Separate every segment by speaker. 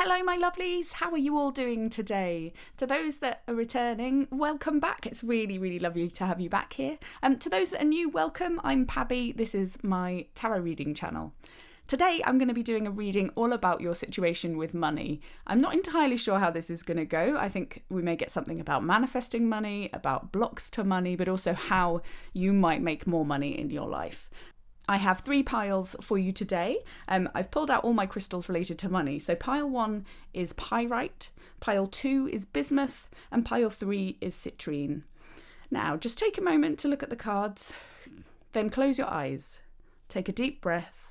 Speaker 1: Hello, my lovelies. How are you all doing today? To those that are returning, welcome back. It's really, really lovely to have you back here. To those that are new, welcome. I'm Pabby. This is my tarot reading channel. Today, I'm going to be doing a reading all about your situation with money. I'm not entirely sure how this is going to go. I think we may get something about manifesting money, about blocks to money, but also how you might make more money in your life. I have 3 piles for you today. I've pulled out all my crystals related to money. So pile 1 is Pyrite, pile 2 is Bismuth, and pile 3 is Citrine. Now, just take a moment to look at the cards, then close your eyes, take a deep breath,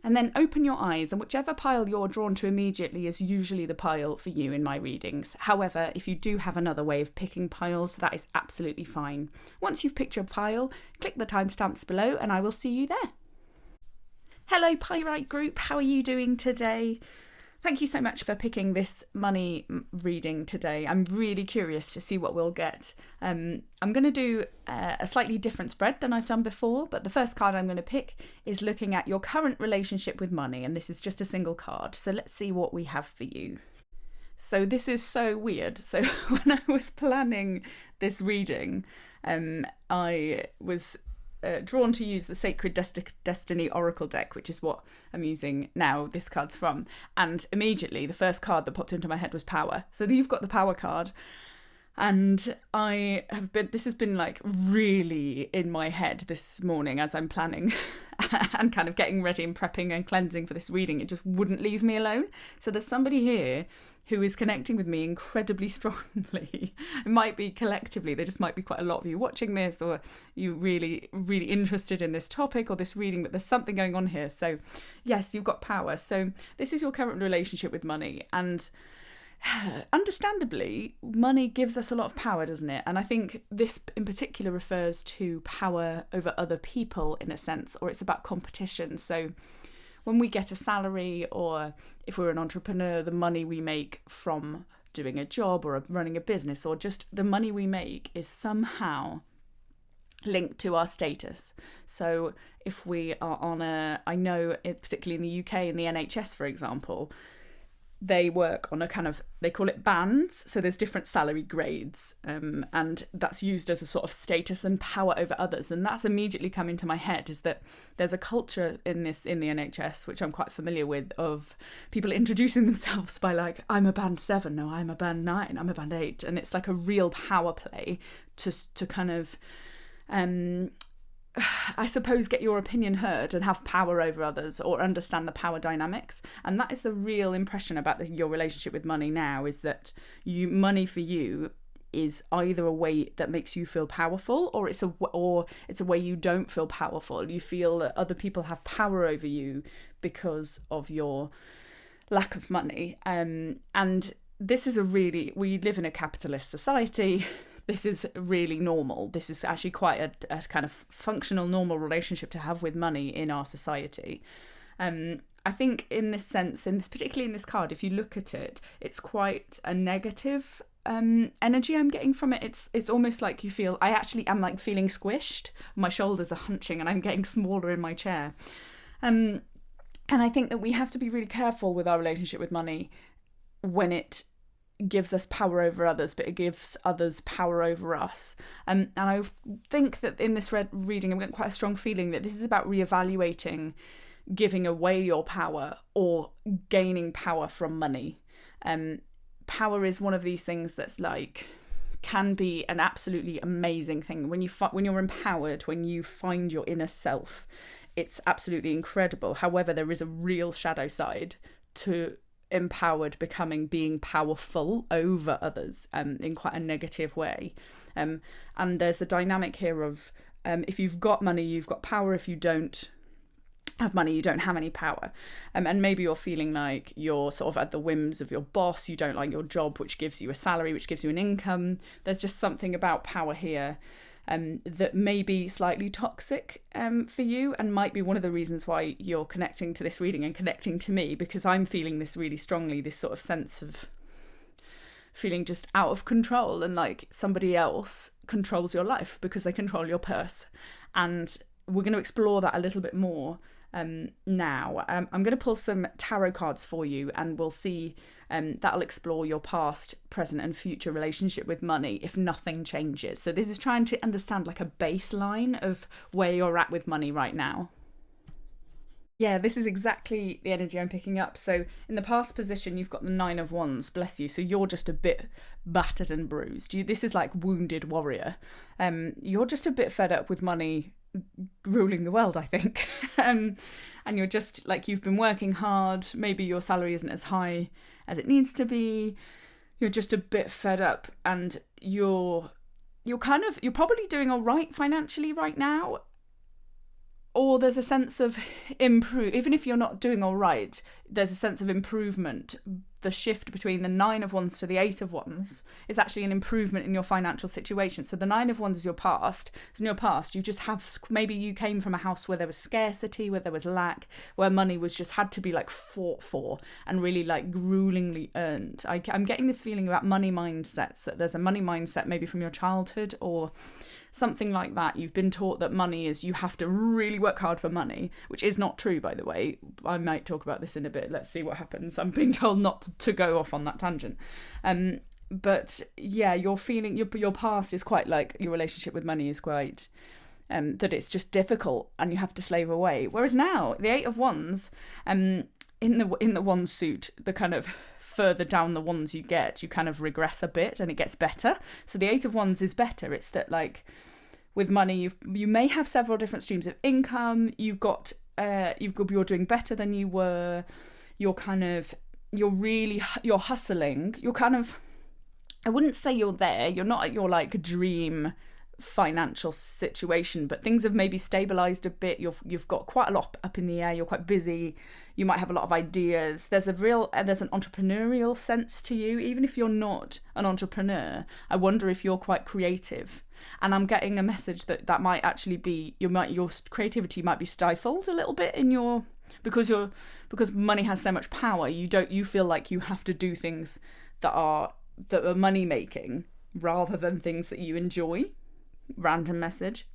Speaker 1: and then open your eyes, and whichever pile you're drawn to immediately is usually the pile for you in my readings. However, if you do have another way of picking piles, that is absolutely fine. Once you've picked your pile, click the timestamps below and I will see you there. Hello Pyrite group, how are you doing today? Thank you so much for picking this money reading today. I'm really curious to see what we'll get. I'm going to do a slightly different spread than I've done before, but the first card I'm going to pick is looking at your current relationship with money, and this is just a single card. So let's see what we have for you. So this is so weird. So when I was planning this reading, I was drawn to use the Sacred Destiny Oracle deck, which is what I'm using now. This card's from, and immediately the first card that popped into my head was power. So you've got the power card, and this has been like really in my head this morning as I'm planning and kind of getting ready and prepping and cleansing for this reading. It just wouldn't leave me alone. So there's somebody here who is connecting with me incredibly strongly. It might be collectively, there just might be quite a lot of you watching this, or you really, really interested in this topic or this reading, but there's something going on here. So yes, you've got power. So this is your current relationship with money, and understandably, money gives us a lot of power, doesn't it? And I think this in particular refers to power over other people in a sense, or it's about competition. So when we get a salary, or if we're an entrepreneur, the money we make from doing a job or running a business, or just the money we make is somehow linked to our status. So if we are on I know particularly in the UK, in the NHS, for example, they work on they call it bands. So there's different salary grades, and that's used as a sort of status and power over others. And that's immediately come into my head, is that there's a culture in the NHS, which I'm quite familiar with, of people introducing themselves by like, I'm a band 7, no, I'm a band 9, I'm a band 8. And it's like a real power play to kind of, I suppose, get your opinion heard and have power over others, or understand the power dynamics. And that is the real impression about your relationship with money now, is that money for you is either a way that makes you feel powerful, or it's a way you don't feel powerful. You feel that other people have power over you because of your lack of money. And this is we live in a capitalist society. This is really normal. This is actually quite a kind of functional, normal relationship to have with money in our society. I think in this sense, particularly in this card, if you look at it, it's quite a negative energy I'm getting from it. It's almost like you feel, I actually am like feeling squished. My shoulders are hunching and I'm getting smaller in my chair. And I think that we have to be really careful with our relationship with money when it gives us power over others, but it gives others power over us. And I think that in this reading, I'm getting quite a strong feeling that this is about reevaluating giving away your power or gaining power from money. Power is one of these things that's like, can be an absolutely amazing thing. When you're empowered, when you find your inner self, it's absolutely incredible. However, there is a real shadow side to empowered being powerful over others, in quite a negative way. And there's a dynamic here of, if you've got money, you've got power. If you don't have money, you don't have any power. And maybe you're feeling like you're sort of at the whims of your boss. You don't like your job, which gives you a salary, which gives you an income. There's just something about power here that may be slightly toxic for you, and might be one of the reasons why you're connecting to this reading and connecting to me, because I'm feeling this really strongly, this sort of sense of feeling just out of control, and like somebody else controls your life because they control your purse. And we're going to explore that a little bit more now. I'm going to pull some tarot cards for you, and we'll see. That'll explore your past, present and future relationship with money if nothing changes. So this is trying to understand like a baseline of where you're at with money right now. Yeah, this is exactly the energy I'm picking up. So in the past position, you've got the 9 of Wands, bless you. So you're just a bit battered and bruised. This is like wounded warrior. You're just a bit fed up with money ruling the world, I think. And you're just like, you've been working hard. Maybe your salary isn't as high as it needs to be. You're just a bit fed up, and you're probably doing all right financially right now. Or there's a sense of even if you're not doing all right, there's a sense of improvement. The shift between the 9 of Wands to the 8 of Wands is actually an improvement in your financial situation. So the 9 of Wands is your past. So in your past, you just have, maybe you came from a house where there was scarcity, where there was lack, where money was just had to be like fought for and really like gruelingly earned. I'm getting this feeling about money mindsets, that there's a money mindset maybe from your childhood or something like that. You've been taught that money is, you have to really work hard for money, which is not true, by the way. I might talk about this in a bit. Let's see what happens. I'm being told not to go off on that tangent. But yeah, you're feeling your past is quite like, your relationship with money is quite that it's just difficult and you have to slave away. Whereas now, the 8 of Wands, in the Wands suit, the kind of further down the Wands you get, you kind of regress a bit and it gets better. So the 8 of Wands is better. It's that like with money, you may have several different streams of income. You're doing better than you were. You're hustling. You're kind of, I wouldn't say you're there. You're not at your like dream financial situation, but things have maybe stabilized a bit. You've got quite a lot up in the air. You're quite busy. You might have a lot of ideas. There's an entrepreneurial sense to you, even if you're not an entrepreneur. I wonder if you're quite creative, and I'm getting a message that might actually be your creativity might be stifled a little bit because money has so much power. You feel like you have to do things that are money making rather than things that you enjoy. Random message.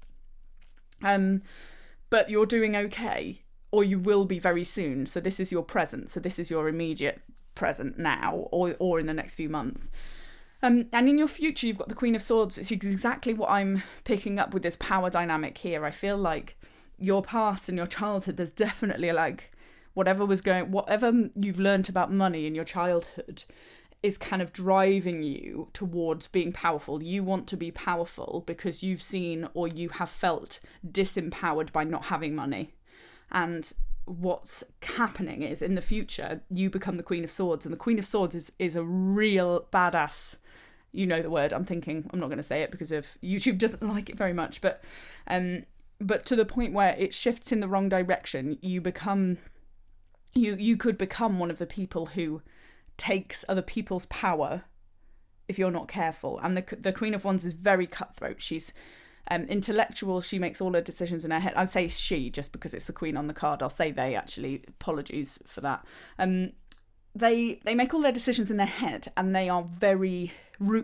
Speaker 1: But you're doing okay, or you will be very soon. So this is your present. So this is your immediate present now, or in the next few months. And in your future, you've got the Queen of Swords, which is exactly what I'm picking up with this power dynamic here. I feel like your past and your childhood, there's definitely like whatever you've learnt about money in your childhood is kind of driving you towards being powerful. You want to be powerful because you've seen or you have felt disempowered by not having money. And what's happening is, in the future, you become the Queen of Swords, and the Queen of Swords is a real badass. You know the word I'm thinking. I'm not going to say it because YouTube doesn't like it very much, but to the point where it shifts in the wrong direction. You could become one of the people who takes other people's power if you're not careful. And the Queen of Wands is very cutthroat. She's intellectual. She makes all her decisions in her head. I say she just because it's the Queen on the card. I'll say they, actually. Apologies for that. They make all their decisions in their head, and they are very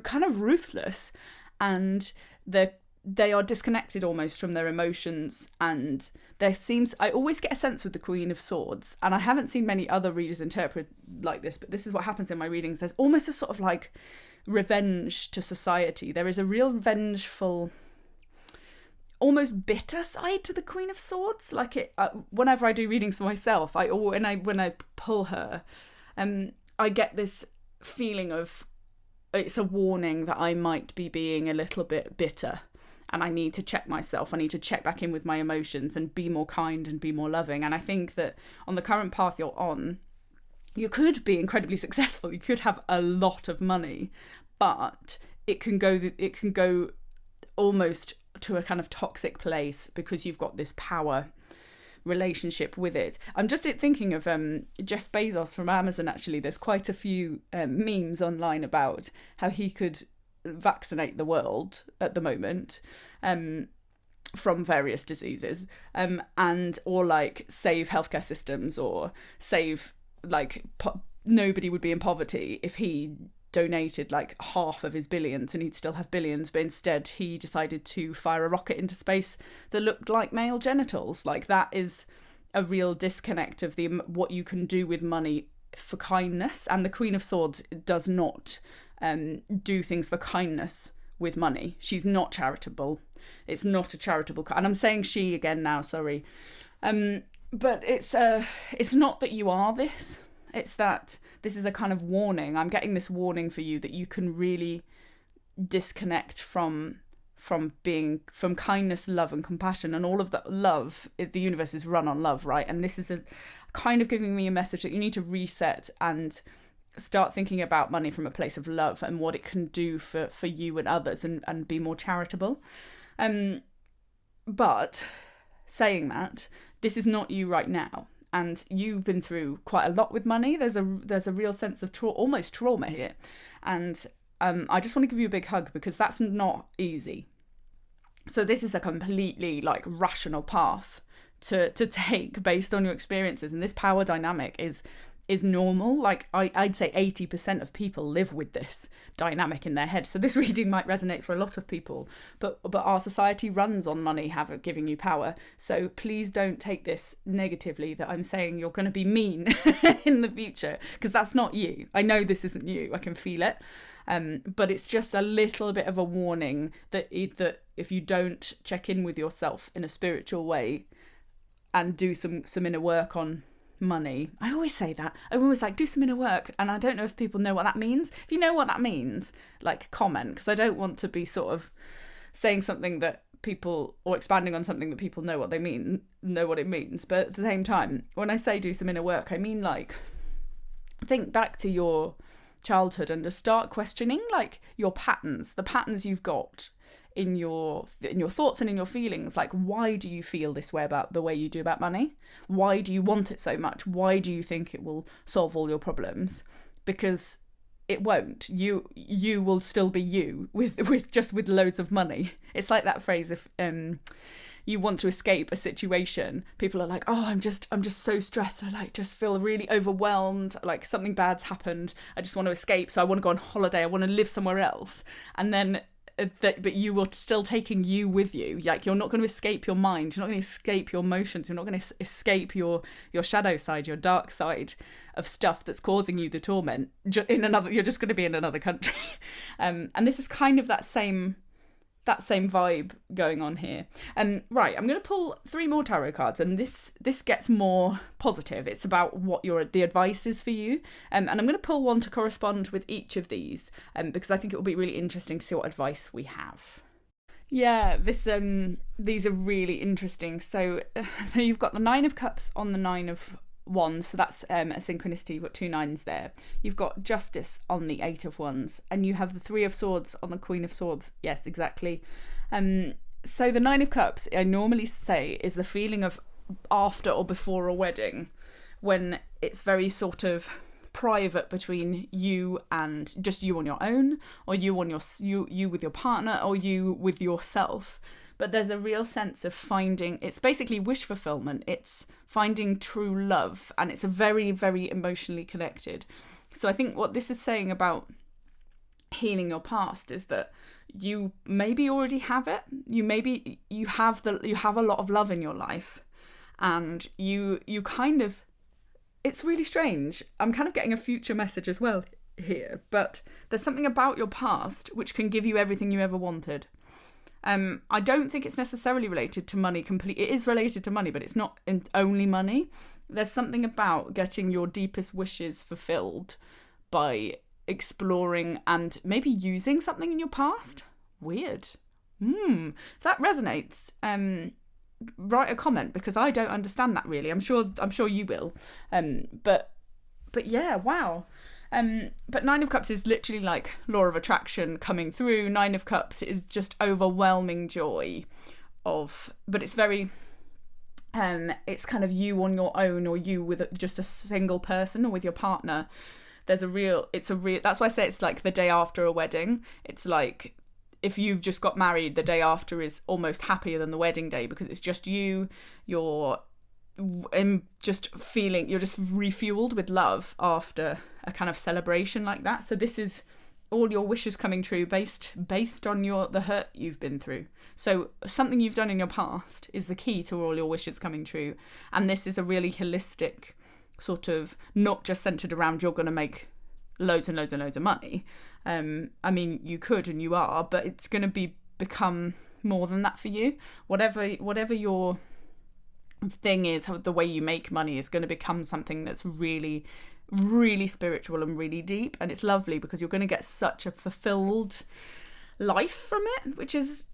Speaker 1: kind of ruthless, and they are disconnected almost from their emotions. And I always get a sense with the Queen of Swords, and I haven't seen many other readers interpret like this, but this is what happens in my readings. There's almost a sort of like revenge to society. There is a real vengeful, almost bitter side to the Queen of Swords. Like whenever I do readings for myself, when I pull her, I get this feeling of it's a warning that I might be being a little bit bitter. And I need to check myself. I need to check back in with my emotions and be more kind and be more loving. And I think that on the current path you're on, you could be incredibly successful. You could have a lot of money, but it can go almost to a kind of toxic place because you've got this power relationship with it. I'm just thinking of Jeff Bezos from Amazon, actually. There's quite a few memes online about how he could vaccinate the world at the moment from various diseases or like save healthcare systems, or save like nobody would be in poverty if he donated like half of his billions, and he'd still have billions, but instead he decided to fire a rocket into space that looked like male genitals. Like, that is a real disconnect of what you can do with money for kindness. And the Queen of Swords does not do things for kindness with money. She's not charitable. It's not a charitable, and I'm saying she again now, sorry. But it's not that you are this. It's that this is a kind of warning. I'm getting this warning for you that you can really disconnect from kindness, love and compassion, and all of that love. The universe is run on love, right? And this is a kind of giving me a message that you need to reset and start thinking about money from a place of love and what it can do for you and others, and be more charitable. But saying that, this is not you right now, and you've been through quite a lot with money. There's a real sense of almost trauma here, and I just want to give you a big hug, because that's not easy. So this is a completely rational path to take based on your experiences, and this power dynamic is normal. I'd say 80% of people live with this dynamic in their head. So this reading might resonate for a lot of people, but our society runs on money giving you power. So please don't take this negatively, that I'm saying you're going to be mean in the future, because that's not you. I know this isn't you. I can feel it. But it's just a little bit of a warning that if you don't check in with yourself in a spiritual way and do some inner work on money. I always say that. I'm always do some inner work, and I don't know if people know what that means. If you know what that means, comment, because I don't want to be sort of saying something that people, or expanding on something that people know what it means. But at the same time, when I say do some inner work, I mean think back to your childhood and just start questioning your patterns, the patterns you've got in your thoughts and in your feelings. Why do you feel this way about the way you do about money? Why do you want it so much? Why do you think it will solve all your problems? Because it won't. You will still be you with loads of money. It's like that phrase, if you want to escape a situation, people are oh, I'm just so stressed, I just feel really overwhelmed, something bad's happened, I just want to escape, so I want to go on holiday, I want to live somewhere else. And then but you are still taking you with you. You're not going to escape your mind, you're not going to escape your emotions, you're not going to escape your shadow side, your dark side of stuff that's causing you the torment. You're just going to be in another country. And this is kind of that same vibe going on here. Right, I'm going to pull 3 more tarot cards, and this gets more positive. It's about what the advice is for you, and I'm going to pull one to correspond with each of these, because I think it will be really interesting to see what advice we have. Yeah, these are really interesting. So you've got the 9 of Cups on the 9 of Wands, so that's a synchronicity. You've got 2 9s there. You've got Justice on the 8 of Wands, and you have the 3 of Swords on the Queen of Swords. Yes, exactly. So the 9 of Cups, I normally say, is the feeling of after or before a wedding, when it's very sort of private between you and just you on your own, or you with your partner, or you with yourself. But there's a real sense of finding, it's basically wish fulfillment. It's finding true love, and it's a very, very emotionally connected. So I think what this is saying about healing your past is that you maybe already have it. You have a lot of love in your life, and you kind of, it's really strange. I'm kind of getting a future message as well here, but there's something about your past which can give you everything you ever wanted. I don't think it's necessarily related to money completely. It is related to money, but it's not only money. There's something about getting your deepest wishes fulfilled by exploring and maybe using something in your past. Weird. If that resonates, write a comment, because I don't understand that really. I'm sure you will. But yeah, wow. But 9 of Cups is literally law of attraction coming through. 9 of Cups is just overwhelming joy but it's very, it's kind of you on your own, or you with just a single person, or with your partner. That's why I say it's the day after a wedding. It's if you've just got married, the day after is almost happier than the wedding day, because it's just you, you're just feeling, you're just refueled with love after a kind of celebration like that. So this is all your wishes coming true based on the hurt you've been through. So something you've done in your past is the key to all your wishes coming true. And this is a really holistic sort of, not just centered around you're going to make loads and loads and loads of money. I mean, you could and you are, but it's going to become more than that for you. Whatever your thing is, the way you make money is going to become something that's really, really spiritual and really deep. And it's lovely because you're going to get such a fulfilled life from it, which is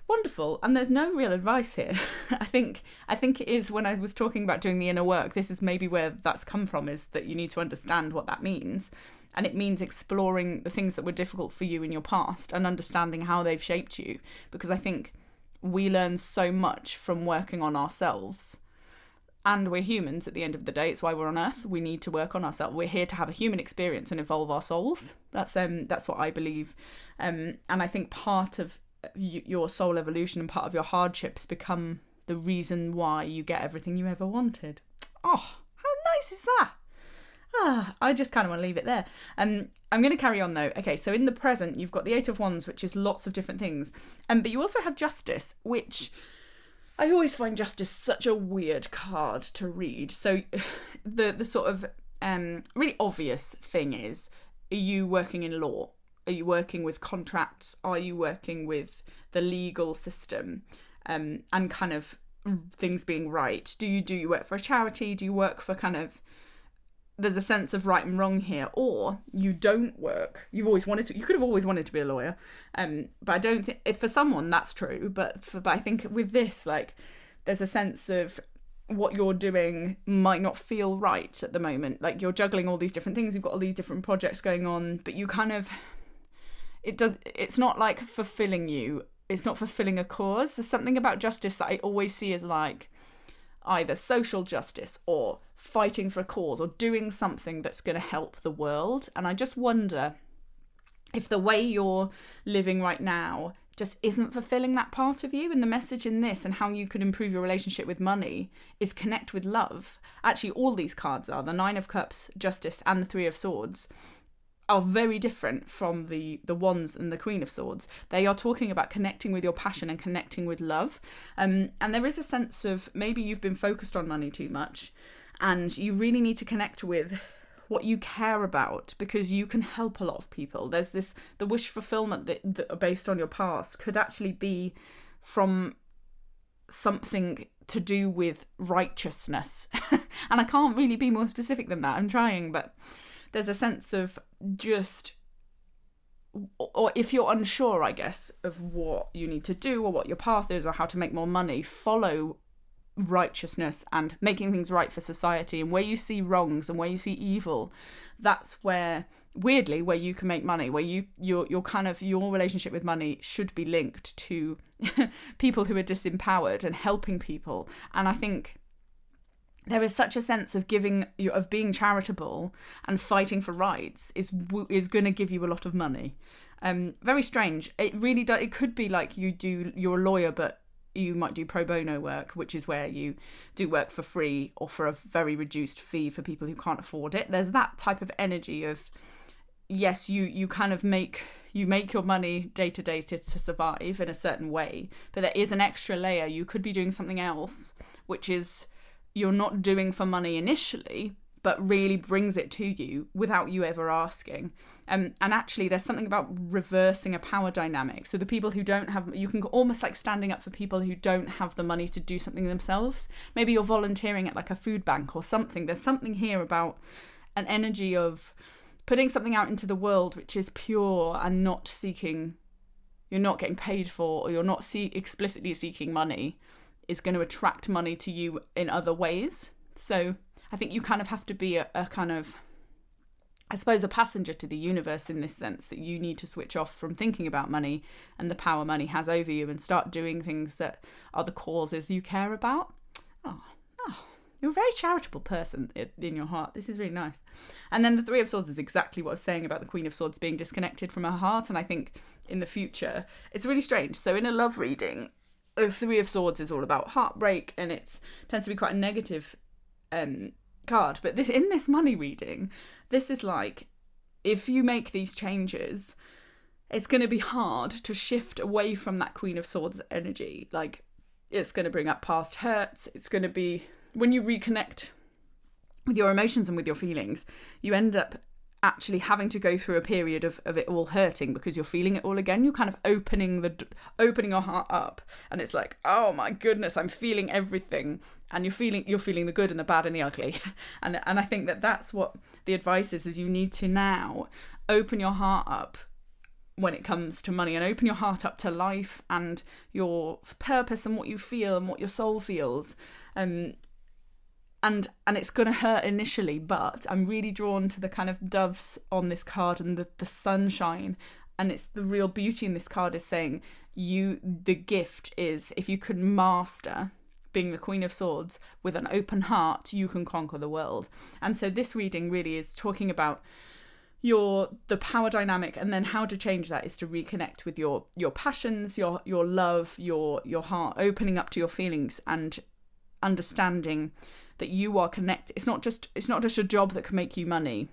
Speaker 1: wonderful. And there's no real advice here. I think it is, when I was talking about doing the inner work, this is maybe where that's come from, is that you need to understand what that means. And it means exploring the things that were difficult for you in your past and understanding how they've shaped you. Because I think we learn so much from working on ourselves. And we're humans at the end of the day. It's why we're on Earth. We need to work on ourselves. We're here to have a human experience and evolve our souls. That's what I believe. And I think part of your soul evolution and part of your hardships become the reason why you get everything you ever wanted. Oh, how nice is that? I just kind of want to leave it there. I'm going to carry on though. Okay, so in the present, you've got the Eight of Wands, which is lots of different things. But you also have Justice, which I always find Justice such a weird card to read. So the sort of really obvious thing is, are you working in law? Are you working with contracts? Are you working with the legal system? And kind of things being right? Do you work for a charity? Do you work for kind of... There's a sense of right and wrong here, or you don't work. You've always wanted to. You could have always wanted to be a lawyer, but I don't think, if for someone that's true. But I think with this, like, there's a sense of what you're doing might not feel right at the moment. Like, you're juggling all these different things. You've got all these different projects going on, but you kind of, it's not like fulfilling you. It's not fulfilling a cause. There's something about justice that I always see as like either social justice or fighting for a cause or doing something that's going to help the world. And I just wonder if the way you're living right now just isn't fulfilling that part of you. And the message in this and how you could improve your relationship with money is connect with love. Actually, all these cards are, the Nine of Cups, Justice, and the Three of Swords, are very different from the Wands and the Queen of Swords. They are talking about connecting with your passion and connecting with love. And there is a sense of maybe you've been focused on money too much and you really need to connect with what you care about, because you can help a lot of people. There's the wish fulfillment that are based on your past could actually be from something to do with righteousness. And I can't really be more specific than that. I'm trying, but there's a sense of just, or if you're unsure, I guess, of what you need to do or what your path is or how to make more money, follow righteousness and making things right for society. And where you see wrongs and where you see evil, that's where, weirdly, where you can make money, where your kind of, your relationship with money should be linked to people who are disempowered and helping people. And I think there is such a sense of of being charitable and fighting for rights is going to give you a lot of money. Very strange. It really does. It could be like you're a lawyer, but you might do pro bono work, which is where you do work for free or for a very reduced fee for people who can't afford it. There's that type of energy of, yes, you kind of make your money day to day to survive in a certain way, but there is an extra layer. You could be doing something else, which is you're not doing for money initially, but really brings it to you without you ever asking. And actually, there's something about reversing a power dynamic. So the people who don't have, you can almost like standing up for people who don't have the money to do something themselves. Maybe you're volunteering at like a food bank or something. There's something here about an energy of putting something out into the world which is pure and not seeking, you're not getting paid for, or you're not explicitly seeking money, is going to attract money to you in other ways. So I think you kind of have to be a kind of, I suppose, a passenger to the universe in this sense, that you need to switch off from thinking about money and the power money has over you and start doing things that are the causes you care about. Oh, you're a very charitable person in your heart. This is really nice. And then the Three of Swords is exactly what I was saying about the Queen of Swords being disconnected from her heart. And I think in the future, it's really strange. So in a love reading, the Three of Swords is all about heartbreak, and it tends to be quite a negative card. But in this money reading, this is like if you make these changes, it's going to be hard to shift away from that Queen of Swords energy. Like, it's going to bring up past hurts. It's going to be, when you reconnect with your emotions and with your feelings, you end up actually having to go through a period of it all hurting because you're feeling it all again. You're kind of opening your heart up, and it's like, oh my goodness, I'm feeling everything. And you're feeling the good and the bad and the ugly. and I think that's what the advice is you need to now open your heart up when it comes to money, and open your heart up to life and your purpose and what you feel and what your soul feels. And it's going to hurt initially, but I'm really drawn to the kind of doves on this card and the sunshine. And it's the real beauty in this card is saying the gift is, if you could master being the Queen of Swords with an open heart, you can conquer the world. And so this reading really is talking about the power dynamic, and then how to change that is to reconnect with your passions, your love, your heart, opening up to your feelings and understanding that you are connected. It's not just a job that can make you money.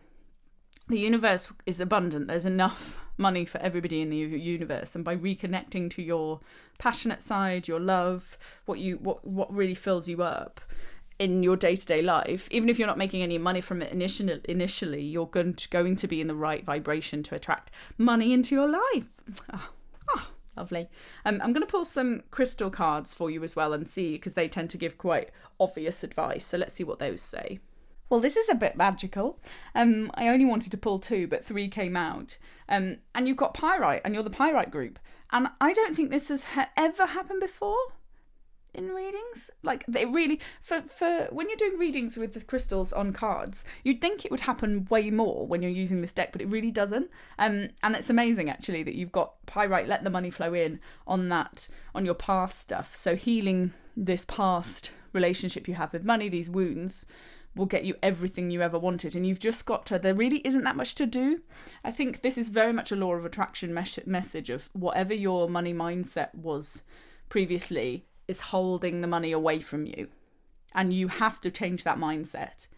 Speaker 1: The universe is abundant. There's enough money for everybody in the universe, and by reconnecting to your passionate side, your love, what really fills you up in your day-to-day life, even if you're not making any money from it initially, you're going to be in the right vibration to attract money into your life. Oh, lovely. I'm going to pull some crystal cards for you as well and see, because they tend to give quite obvious advice. So let's see what those say. Well, this is a bit magical. I only wanted to pull 2, but 3 came out. And you've got Pyrite, and you're the Pyrite group. And I don't think this has ever happened before in readings. Like, they really, for when you're doing readings with the crystals on cards, you'd think it would happen way more when you're using this deck, but it really doesn't. And it's amazing actually that you've got Pyrite, let the money flow in on your past stuff. So healing this past relationship you have with money, these wounds, will get you everything you ever wanted. And you've just got to, there really isn't that much to do. I think this is very much a law of attraction message of whatever your money mindset was previously is holding the money away from you. And you have to change that mindset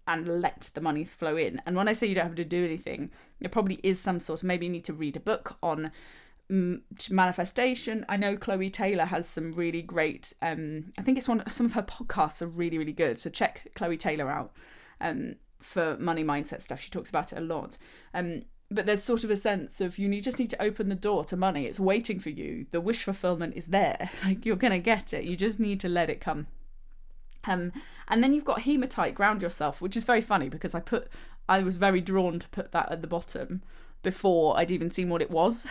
Speaker 1: and let the money flow in. And when I say you don't have to do anything, there probably is some sort of, maybe you need to read a book on manifestation. I know Chloe Taylor has some really great, I think some of her podcasts are really, really good. So check Chloe Taylor out for money mindset stuff. She talks about it a lot. But there's sort of a sense of you just need to open the door to money. It's waiting for you. The wish fulfillment is there. Like, you're going to get it. You just need to let it come. And then you've got hematite, ground yourself, which is very funny because I was very drawn to put that at the bottom before I'd even seen what it was.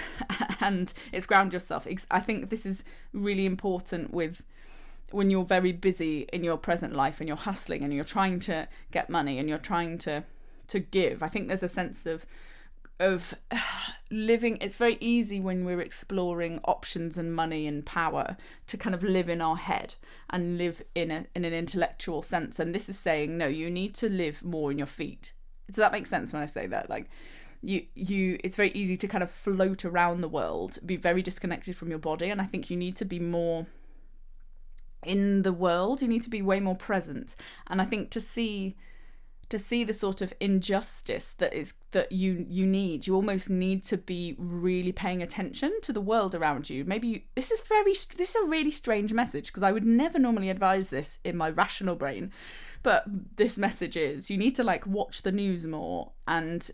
Speaker 1: And it's ground yourself. I think this is really important when you're very busy in your present life and you're hustling and you're trying to get money and you're trying to give. I think there's a sense of living. It's very easy when we're exploring options and money and power to kind of live in our head and live in an intellectual sense. And this is saying, no, you need to live more in your feet. Does that make sense when I say that? Like, it's very easy to kind of float around the world, be very disconnected from your body. And I think you need to be more in the world. You need to be way more present. And I think to see the sort of injustice that you need, you almost need to be really paying attention to the world around you. This is a really strange message, because I would never normally advise this in my rational brain, but this message is you need to watch the news more and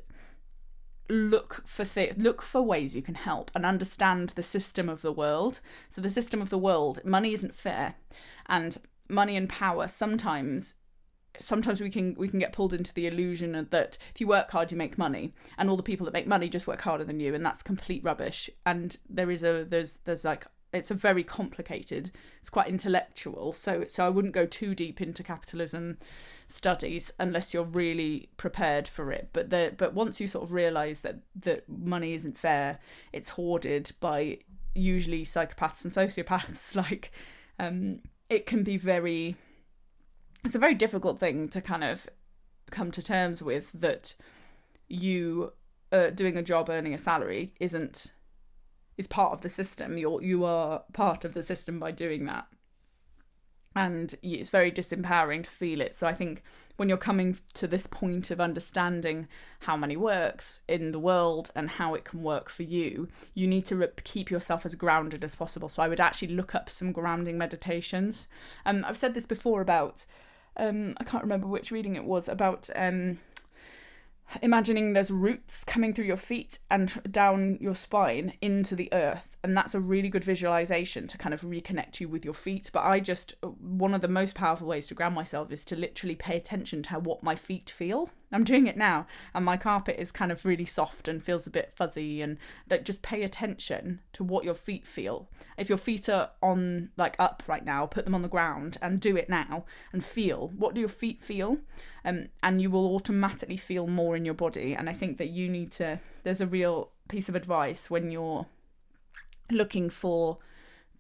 Speaker 1: look for ways you can help and understand the system of the world. So the system of the world, money isn't fair, and money and power sometimes we can get pulled into the illusion that if you work hard you make money, and all the people that make money just work harder than you, and that's complete rubbish. And there's it's a very complicated, it's quite intellectual, so I wouldn't go too deep into capitalism studies unless you're really prepared for it. But once you sort of realise that money isn't fair, it's hoarded by usually psychopaths and sociopaths, it can be it's a very difficult thing to kind of come to terms with, that you doing a job, earning a salary is part of the system. You are part of the system by doing that. And it's very disempowering to feel it. So I think when you're coming to this point of understanding how money works in the world and how it can work for you, you need to keep yourself as grounded as possible. So I would actually look up some grounding meditations. I've said this before about, I can't remember which reading it was, about imagining there's roots coming through your feet and down your spine into the earth, and that's a really good visualization to kind of reconnect you with your feet. But one of the most powerful ways to ground myself is to literally pay attention to what my feet feel. I'm doing it now, and my carpet is kind of really soft and feels a bit fuzzy, and like, just pay attention to what your feet feel. If your feet are on, like, up right now, put them on the ground and do it now and feel. What do your feet feel? And you will automatically feel more in your body. And I think that there's a real piece of advice when you're looking for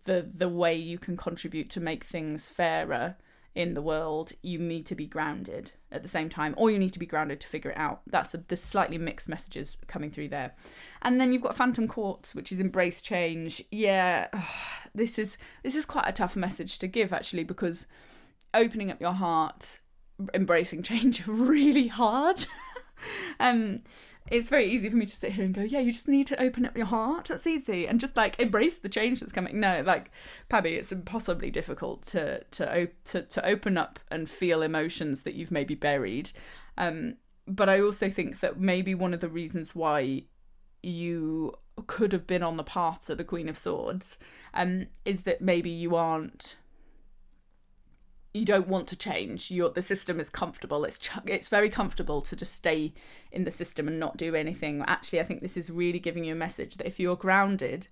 Speaker 1: the way you can contribute to make things fairer in the world. You need to be grounded at the same time, or you need to be grounded to figure it out. That's the slightly mixed messages coming through there. And then you've got Phantom Quartz, which is embrace change. Yeah, this is quite a tough message to give, actually, because opening up your heart, embracing change are really hard. It's very easy for me to sit here and go, yeah, you just need to open up your heart. That's easy. And just, like, embrace the change that's coming. No, like, Pabby, it's impossibly difficult to open up and feel emotions that you've maybe buried. But I also think that maybe one of the reasons why you could have been on the path to the Queen of Swords is that maybe you don't want to change. The system is comfortable. It's very comfortable to just stay in the system and not do anything. Actually, I think this is really giving you a message that if you're grounded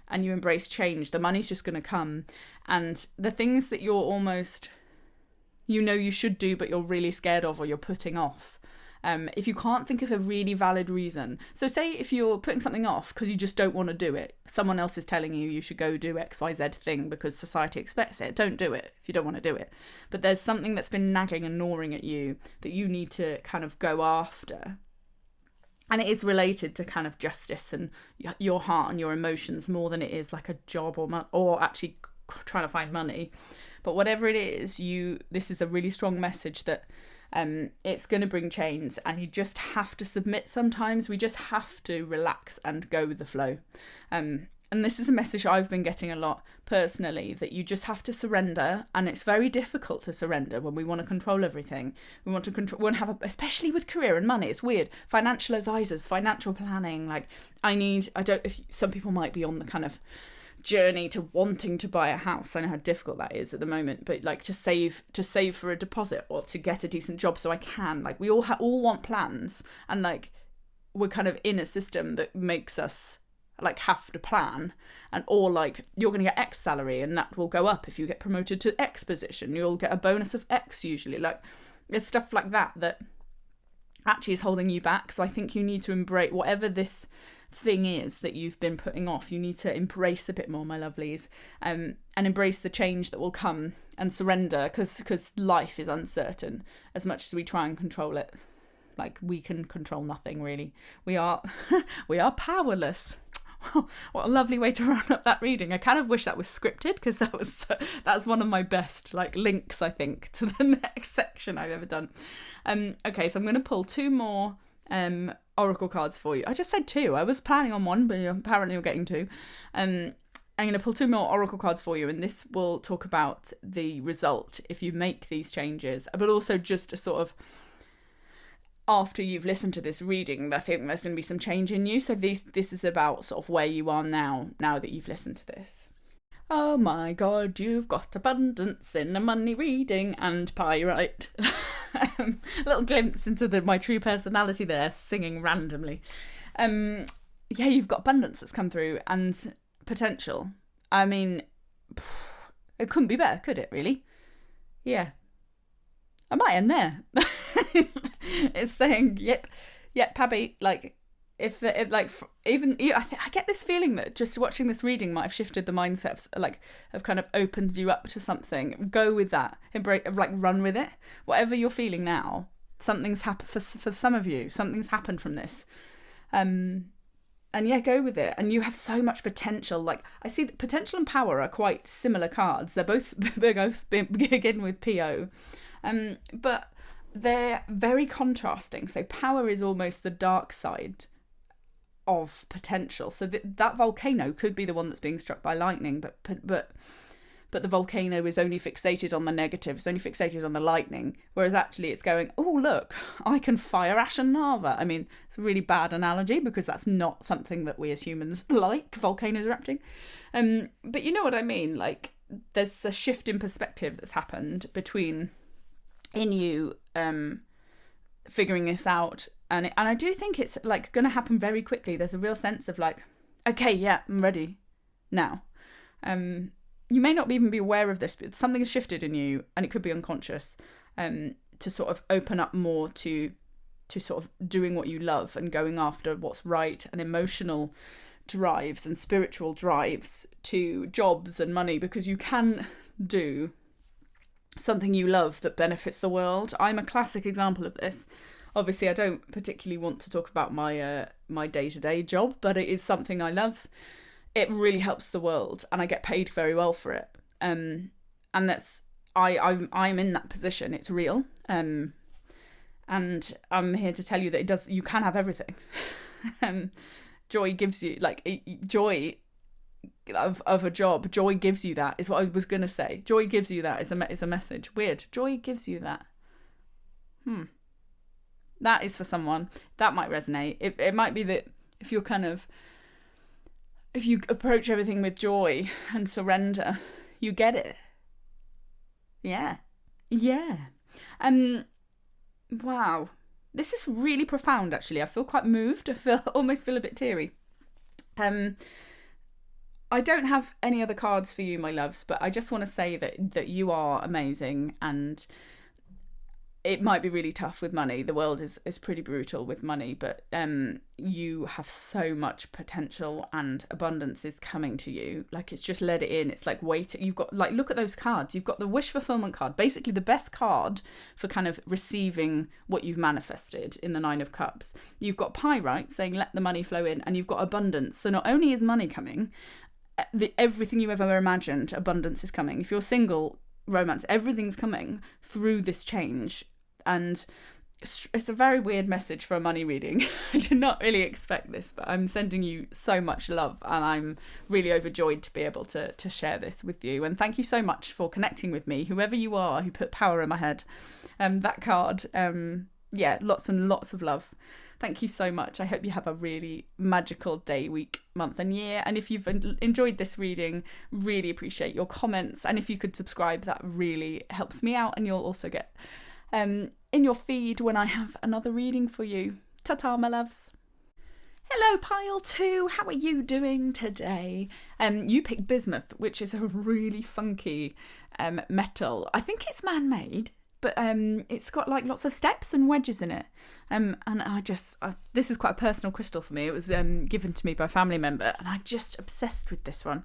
Speaker 1: and you embrace change, the money's just going to come. And the things that you're almost, you should do, but you're really scared of, or you're putting off, if you can't think of a really valid reason. So say if you're putting something off because you just don't want to do it, someone else is telling you should go do XYZ thing because society expects it, don't do it if you don't want to do it. But there's something that's been nagging and gnawing at you that you need to kind of go after. And it is related to kind of justice and your heart and your emotions more than it is like a job or actually trying to find money. But whatever it is, this is a really strong message that it's going to bring change, and you just have to submit sometimes. We just have to relax and go with the flow. And this is a message I've been getting a lot personally, that you just have to surrender. And it's very difficult to surrender when we want to control everything. We want to have, especially with career and money. It's weird. Financial advisors, financial planning. Like if some people might be on the kind of journey to wanting to buy a house. I know how difficult that is at the moment, but like to save for a deposit or to get a decent job so I can, like, we all want plans, and like we're kind of in a system that makes us like have to plan, and or like you're going to get X salary and that will go up if you get promoted to X position, you'll get a bonus of X usually. Like there's stuff like that actually is holding you back. So I think you need to embrace whatever this thing is that you've been putting off. You need to embrace a bit more, my lovelies, and embrace the change that will come, and surrender, because life is uncertain. As much as we try and control it, like, we can control nothing really. We are powerless. What a lovely way to run up that reading. I kind of wish that was scripted, because that's one of my best like links, I think, to the next section I've ever done. Okay, so I'm going to pull two more oracle cards for you. I just said two. I was planning on one, but apparently you're getting two. I'm going to pull two more oracle cards for you, and this will talk about the result if you make these changes, but also just a sort of, after you've listened to this reading, I think there's going to be some change in you. So this is about sort of where you are now that you've listened to this. Oh my God, you've got abundance in a money reading and pyrite. A little glimpse into my true personality there, singing randomly. Yeah, you've got abundance that's come through, and potential. I mean, it couldn't be better, could it, really? Yeah. I might end there. It's saying, yep, Pabby, like, if it, like, even, I get this feeling that just watching this reading might have shifted the mindset of kind of opened you up to something. Go with that. Embrace, like, run with it. Whatever you're feeling now, something's happened for some of you. Something's happened from this. yeah, go with it. And you have so much potential. Like, I see that potential and power are quite similar cards. They both begin with PO. But they're very contrasting. So power is almost the dark side of potential. So that volcano could be the one that's being struck by lightning, but the volcano is only fixated on the negative. It's only fixated on the lightning, whereas actually it's going, oh, look, I can fire ash and lava. I mean, it's a really bad analogy because that's not something that we as humans like, volcanoes erupting. But you know what I mean? Like, there's a shift in perspective that's happened in you figuring this out. And I do think it's like going to happen very quickly. There's a real sense of like, okay, yeah, I'm ready now. You may not even be aware of this, but something has shifted in you, and it could be unconscious, to sort of open up more to sort of doing what you love and going after what's right, and emotional drives and spiritual drives to jobs and money, because you can do something you love that benefits the world. I'm a classic example of this. Obviously, I don't particularly want to talk about my day-to-day job, but it is something I love. It really helps the world, and I get paid very well for it. And that's I'm in that position. It's real. And I'm here to tell you that it does. You can have everything. Joy gives you joy of a job. Joy gives you that. Is what I was gonna say. Joy gives you that. Is a message. Weird. Joy gives you that. That is for someone. That might resonate. It might be that if you're kind of. If you approach everything with joy and surrender, you get it. Yeah. Wow. This is really profound, actually. I feel quite moved. Almost feel a bit teary. I don't have any other cards for you, my loves, but I just want to say that you are amazing, and it might be really tough with money. The world is pretty brutal with money, but you have so much potential, and abundance is coming to you. Like, it's just let it in. It's like, wait, you've got, like, look at those cards. You've got the wish fulfillment card, basically the best card for kind of receiving what you've manifested in the Nine of Cups. You've got Pyrite saying, let the money flow in, and you've got abundance. So not only is money coming, everything you ever imagined, abundance is coming. If you're single, romance, everything's coming through this change. And it's a very weird message for a money reading. I did not really expect this, but I'm sending you so much love, and I'm really overjoyed to be able to share this with you. And thank you so much for connecting with me, whoever you are who put power in my head. That card, lots and lots of love. Thank you so much. I hope you have a really magical day, week, month and year. And if you've enjoyed this reading, really appreciate your comments. And if you could subscribe, that really helps me out. And you'll also get in your feed when I have another reading for you. Ta-ta, my loves. Hello, Pile 2. How are you doing today? You picked Bismuth, which is a really funky metal. I think it's man-made, but it's got like lots of steps and wedges in it. And this is quite a personal crystal for me. It was given to me by a family member, and I just obsessed with this one.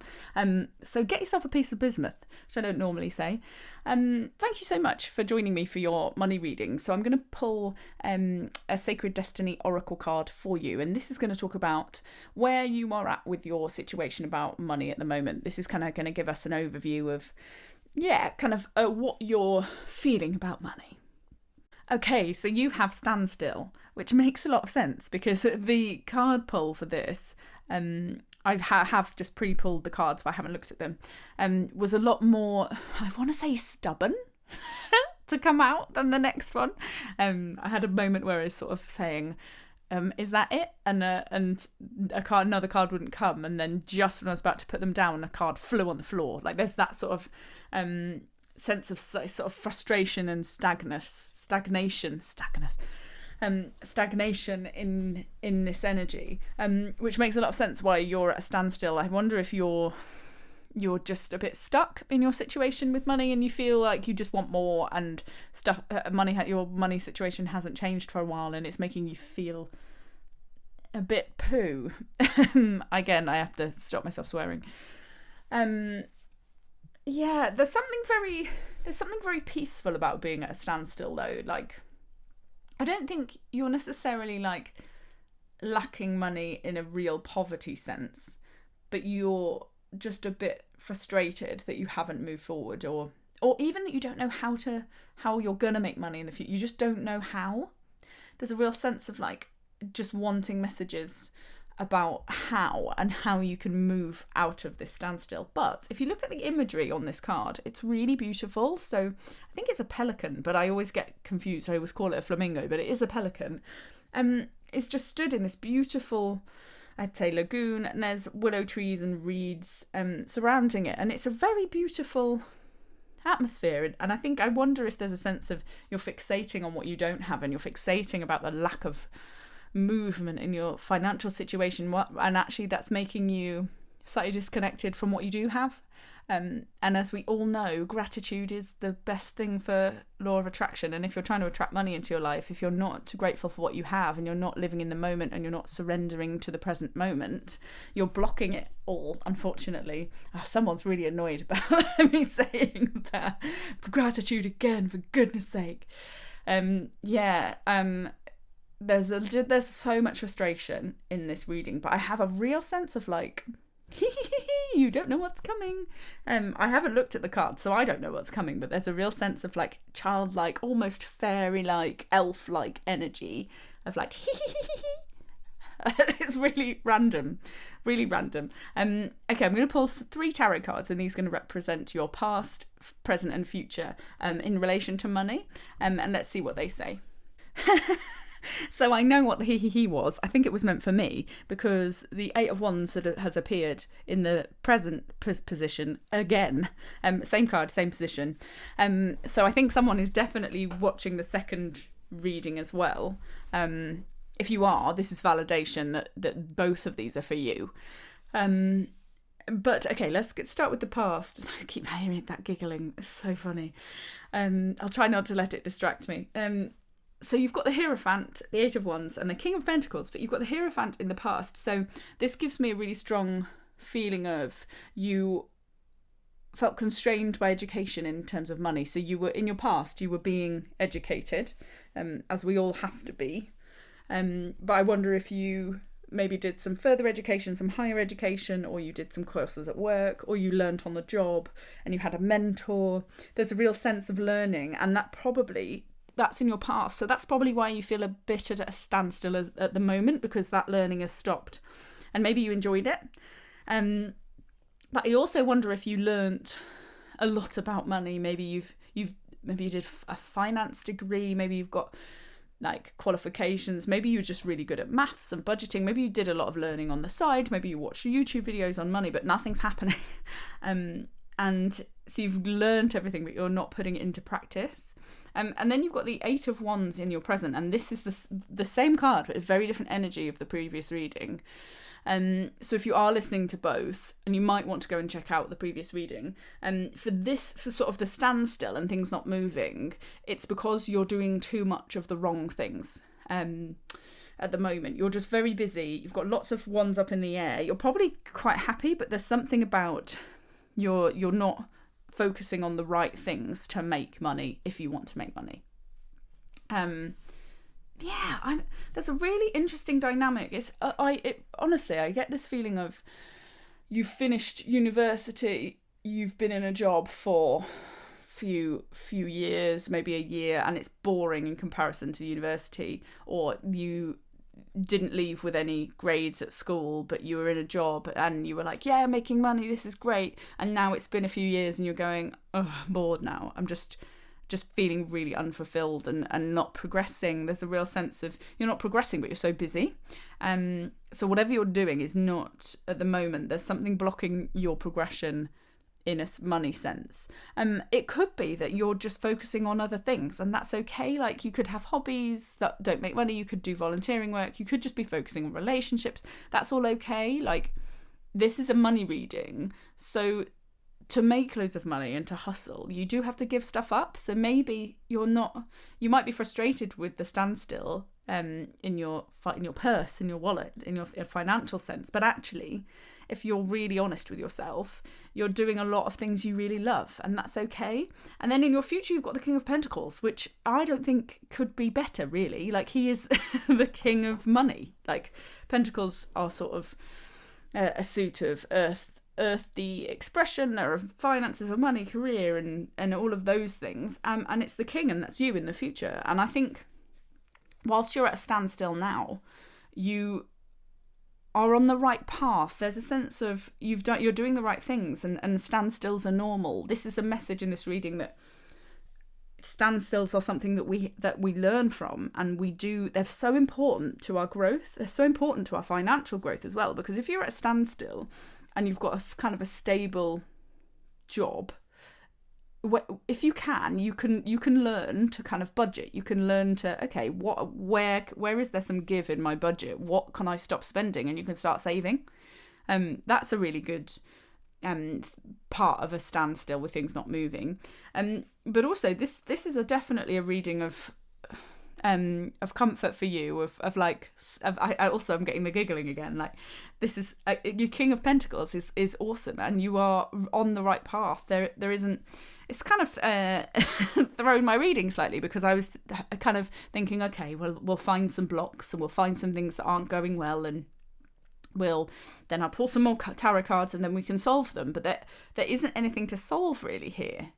Speaker 1: So get yourself a piece of bismuth, which I don't normally say. Thank you so much for joining me for your money reading. So I'm going to pull a Sacred Destiny Oracle card for you, and this is going to talk about where you are at with your situation about money at the moment. This is kind of going to give us an overview of what you're feeling about money. Okay, so you have Standstill, which makes a lot of sense because the card pull for this, I have just pre-pulled the cards, but I haven't looked at them, was a lot more, I want to say stubborn to come out than the next one. I had a moment where I was sort of saying, is that it? And another card wouldn't come, and then just when I was about to put them down, a card flew on the floor. Like, there's that sort of sense of sort of frustration and stagnation in this energy, which makes a lot of sense why you're at a standstill. I wonder if you're just a bit stuck in your situation with money, and you feel like you just want more, and stuff. Your money situation hasn't changed for a while, and it's making you feel a bit poo. Again, I have to stop myself swearing. There's something very peaceful about being at a standstill, though. Like, I don't think you're necessarily like lacking money in a real poverty sense, but you're just a bit frustrated that you haven't moved forward, or even that you don't know how you're gonna make money in the future. You just don't know how. There's a real sense of like just wanting messages about how you can move out of this standstill. But if you look at the imagery on this card, it's really beautiful. So I think it's a pelican, but I always get confused. I always call it a flamingo, but it is a pelican. It's just stood in this beautiful, I'd say, lagoon, and there's willow trees and reeds surrounding it, and it's a very beautiful atmosphere. And I wonder if there's a sense of you're fixating on what you don't have, and you're fixating about the lack of movement in your financial situation, and actually that's making you slightly disconnected from what you do have. And as we all know, gratitude is the best thing for law of attraction. And if you're trying to attract money into your life, if you're not grateful for what you have, and you're not living in the moment, and you're not surrendering to the present moment, you're blocking it all, unfortunately. Someone's really annoyed about me saying that. Gratitude again, for goodness sake. There's so much frustration in this reading, but I have a real sense of like, you don't know what's coming. I haven't looked at the cards, so I don't know what's coming, but there's a real sense of like childlike, almost fairy-like, elf-like energy of like, it's really random. Okay, I'm going to pull 3 tarot cards, and these are going to represent your past, present, and future in relation to money, and let's see what they say. So I know what the he was. I think it was meant for me, because the 8 of Wands has appeared in the present position again. Same card, same position. So I think someone is definitely watching the second reading as well. If you are, this is validation that both of these are for you. But okay, let's start with the past. I keep hearing that giggling. It's so funny. I'll try not to let it distract me. So you've got the Hierophant, the 8 of Wands, and the King of Pentacles, but you've got the Hierophant in the past. So this gives me a really strong feeling of you felt constrained by education in terms of money. So you were, in your past, you were being educated, as we all have to be. But I wonder if you maybe did some further education, some higher education, or you did some courses at work, or you learnt on the job and you had a mentor. There's a real sense of learning, and that's in your past. So that's probably why you feel a bit at a standstill at the moment, because that learning has stopped, and maybe you enjoyed it. But I also wonder if you learnt a lot about money. Maybe you did a finance degree. Maybe you've got like qualifications. Maybe you're just really good at maths and budgeting. Maybe you did a lot of learning on the side. Maybe you watch YouTube videos on money, but nothing's happening. And so you've learnt everything, but you're not putting it into practice. And then you've got the 8 of Wands in your present, and this is the same card, but a very different energy of the previous reading. So if you are listening to both, and you might want to go and check out the previous reading, for sort of the standstill and things not moving, it's because you're doing too much of the wrong things. At the moment, you're just very busy. You've got lots of wands up in the air. You're probably quite happy, but there's something about you're not focusing on the right things to make money if you want to make money. There's a really interesting dynamic. Honestly, I get this feeling of you've finished university, you've been in a job for few years, maybe a year, and it's boring in comparison to university, or you didn't leave with any grades at school, but you were in a job and you were like, yeah, making money, this is great. And now it's been a few years and you're going, oh, I'm bored now. I'm just feeling really unfulfilled and not progressing. There's a real sense of you're not progressing, but you're so busy. So whatever you're doing is not, at the moment, there's something blocking your progression in a money sense. It could be that you're just focusing on other things, and that's okay. Like, you could have hobbies that don't make money, you could do volunteering work, you could just be focusing on relationships. That's all okay. Like, this is a money reading, so to make loads of money and to hustle, you do have to give stuff up. So maybe you might be frustrated with the standstill, in your purse, in your wallet, in your financial sense. But actually, if you're really honest with yourself, you're doing a lot of things you really love, and that's okay. And then in your future, you've got the King of Pentacles, which I don't think could be better, really. Like, he is the king of money. Like, Pentacles are sort of a suit of earthy expression, or of finances, of money, career, and all of those things. And it's the king, and that's you in the future. And I think whilst you're at a standstill now, you are on the right path. There's a sense of you're doing the right things, and standstills are normal. This is a message in this reading that standstills are something that we learn from, and they're so important to our growth. They're so important to our financial growth as well, because if you're at a standstill and you've got a kind of a stable job, if you can learn to kind of budget. You can learn to, okay, where is there some give in my budget? What can I stop spending? And you can start saving. That's a really good part of a standstill with things not moving. But also this is definitely a reading of comfort for you, I'm getting the giggling again. Like, this is your King of Pentacles is awesome, and you are on the right path. There isn't. It's kind of thrown my reading slightly, because I was kind of thinking, okay, well, we'll find some blocks, and we'll find some things that aren't going well, and I'll pull some more tarot cards, and then we can solve them. But there isn't anything to solve really here.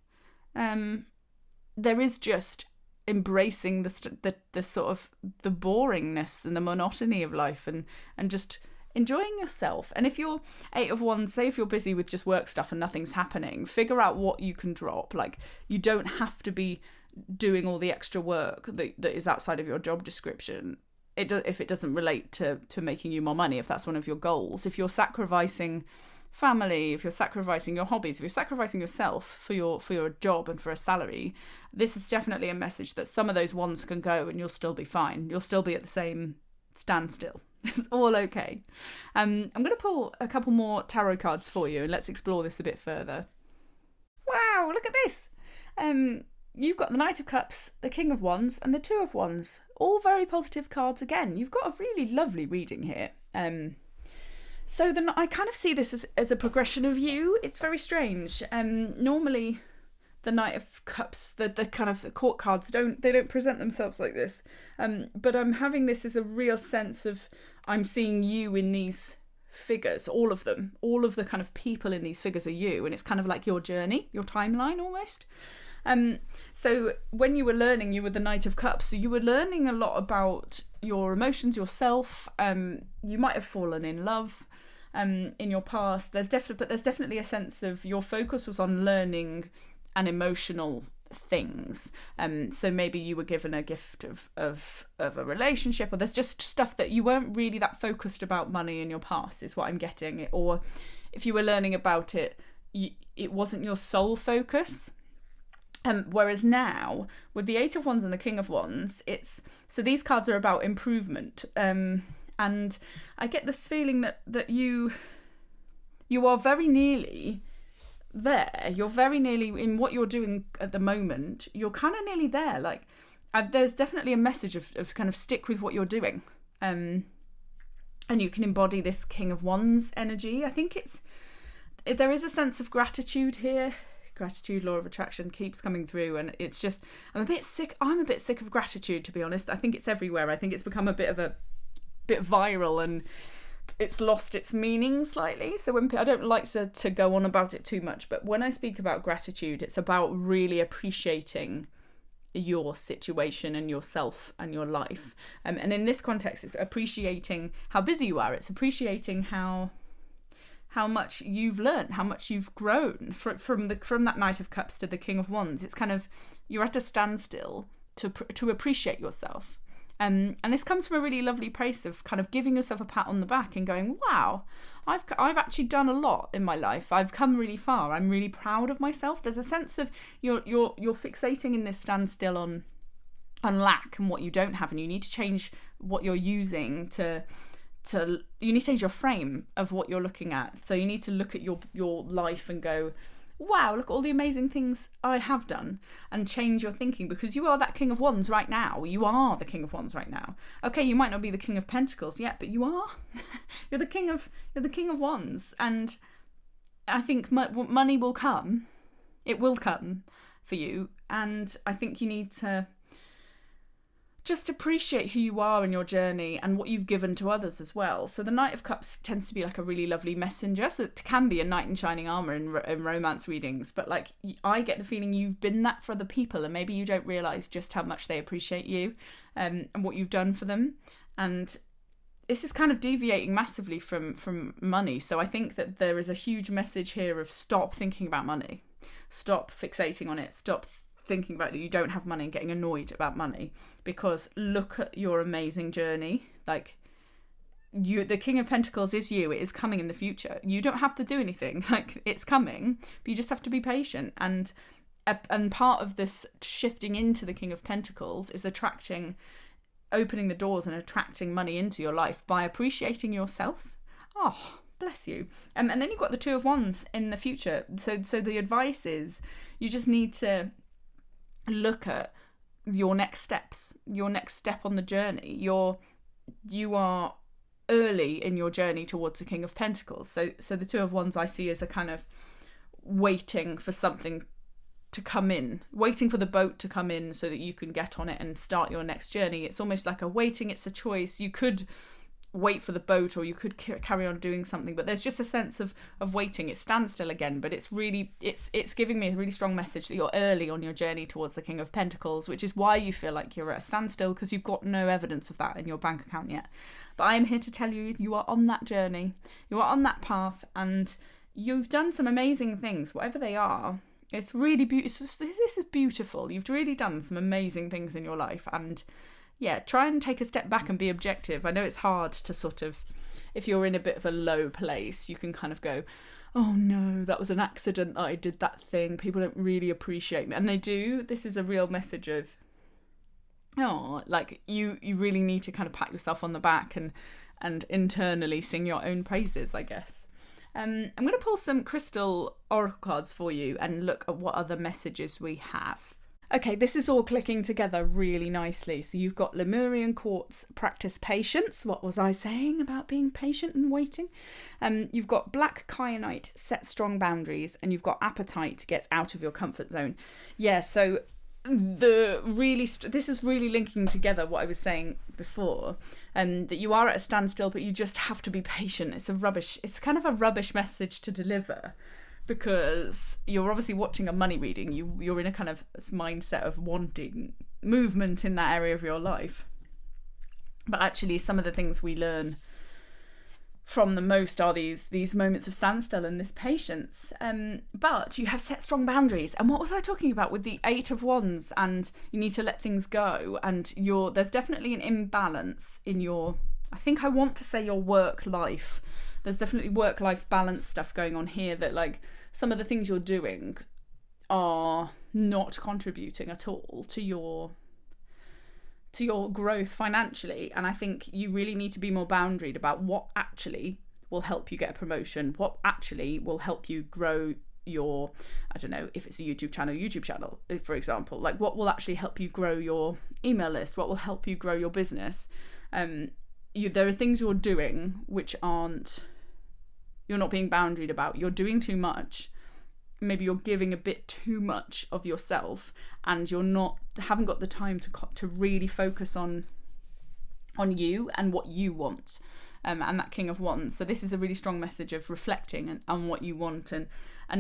Speaker 1: There is just embracing the sort of the boringness and the monotony of life, and just enjoying yourself. And if you're 8 of Wands, say if you're busy with just work stuff and nothing's happening, figure out what you can drop. Like, you don't have to be doing all the extra work that is outside of your job description. If it doesn't relate to making you more money, if that's one of your goals. If you're sacrificing family, if you're sacrificing your hobbies, if you're sacrificing yourself for your job and for a salary, this is definitely a message that some of those wands can go, and you'll still be fine. You'll still be at the same standstill. It's all okay. I'm going to pull a couple more tarot cards for you, and let's explore this a bit further. Wow, look at this. You've got the Knight of Cups, the King of Wands, and the Two of Wands. All very positive cards again. You've got a really lovely reading here. So I kind of see this as a progression of you. It's very strange. Normally, the Knight of Cups, the kind of court cards, don't present themselves like this. But I'm having this as a real sense of, I'm seeing you in these figures, all of them. All of the kind of people in these figures are you, and it's kind of like your journey, your timeline almost. So when you were learning, you were the Knight of Cups, so you were learning a lot about your emotions, yourself. You might have fallen in love in your past. There's definitely a sense of your focus was on learning and emotional things. So maybe you were given a gift of a relationship, or there's just stuff that you weren't really that focused about money in your past, is what I'm getting. Or if you were learning about it, it wasn't your sole focus. Whereas now, with the Eight of Wands and the King of Wands, so these cards are about improvement. And I get this feeling that you are very nearly there. You're very nearly in what you're doing at the moment. You're kind of nearly there. Like, there's definitely a message of kind of stick with what you're doing. And you can embody this King of Wands energy. I think there is a sense of gratitude here. Gratitude, law of attraction keeps coming through, and it's just, I'm a bit sick of gratitude, to be honest. I think it's everywhere. I think it's become a bit viral, and it's lost its meaning slightly. So I don't like to go on about it too much, but when I speak about gratitude, it's about really appreciating your situation and yourself and your life. And in this context, it's appreciating how busy you are. It's appreciating how much you've learned, how much you've grown from that Knight of Cups to the King of Wands. It's kind of, you're at a standstill to appreciate yourself. And this comes from a really lovely place of kind of giving yourself a pat on the back and going, wow, I've actually done a lot in my life. I've come really far. I'm really proud of myself. There's a sense of you're fixating in this standstill on lack and what you don't have, and you need to change what you're using you need to change your frame of what you're looking at. So you need to look at your life and go, wow, look at all the amazing things I have done, and change your thinking, because you are that King of Wands right now. You are the King of Wands right now. Okay, you might not be the King of Pentacles yet, but you are. You're the King of Wands, and I think money will come. It will come for you, and I think you need to just appreciate who you are in your journey and what you've given to others as well. So the Knight of Cups tends to be like a really lovely messenger. So it can be a knight in shining armour in romance readings. But like, I get the feeling you've been that for other people, and maybe you don't realise just how much they appreciate you and what you've done for them. And this is kind of deviating massively from money. So I think that there is a huge message here of stop thinking about money. Stop fixating on it. Stop thinking about that you don't have money and getting annoyed about money, because look at your amazing journey. Like, you, the King of Pentacles is you. It is coming in the future. You don't have to do anything. Like, it's coming, but you just have to be patient. And part of this shifting into the King of Pentacles is opening the doors and attracting money into your life by appreciating yourself. Oh, bless you. And then you've got the Two of Wands in the future. So the advice is you just need to look at your next steps, your next step on the journey. You are early in your journey towards the King of Pentacles. So the Two of Wands I see as a kind of waiting for something to come in, waiting for the boat to come in so that you can get on it and start your next journey. It's almost like a waiting, it's a choice. You could wait for the boat, or you could carry on doing something, but there's just a sense of waiting. It stands still again, but it's giving me a really strong message that you're early on your journey towards the King of Pentacles, which is why you feel like you're at a standstill, because you've got no evidence of that in your bank account yet. But I am here to tell you, you are on that journey, you are on that path, and you've done some amazing things, whatever they are. It's really beautiful. This is beautiful. You've really done some amazing things in your life, and yeah, try and take a step back and be objective. I know it's hard to sort of, if you're in a bit of a low place, you can kind of go, oh no, that was an accident that I did that thing. People don't really appreciate me. And they do. This is a real message of, oh, like you really need to kind of pat yourself on the back and internally sing your own praises, I guess. I'm going to pull some crystal oracle cards for you and look at what other messages we have. Okay, this is all clicking together really nicely. So you've got Lemurian Quartz, practice patience. What was I saying about being patient and waiting? You've got Black Kyanite, set strong boundaries, and you've got Appetite, get out of your comfort zone. Yeah, so this is really linking together what I was saying before, that you are at a standstill, but you just have to be patient. It's kind of a rubbish message to deliver, because you're obviously watching a money reading. You're in a kind of mindset of wanting movement in that area of your life. But actually, some of the things we learn from the most are these moments of standstill and this patience. But you have set strong boundaries. And what was I talking about with the Eight of Wands? And you need to let things go. And there's definitely an imbalance in your, I think I want to say your work life. There's definitely work-life balance stuff going on here, that like some of the things you're doing are not contributing at all to your growth financially. And I think you really need to be more boundaried about what actually will help you get a promotion, what actually will help you grow your, I don't know, if it's a YouTube channel, for example, like what will actually help you grow your email list, what will help you grow your business. There are things you're doing which you're not being boundaried about. You're doing too much. Maybe you're giving a bit too much of yourself, and haven't got the time to really focus on you and what you want, and that King of Wands. So this is a really strong message of reflecting on what you want and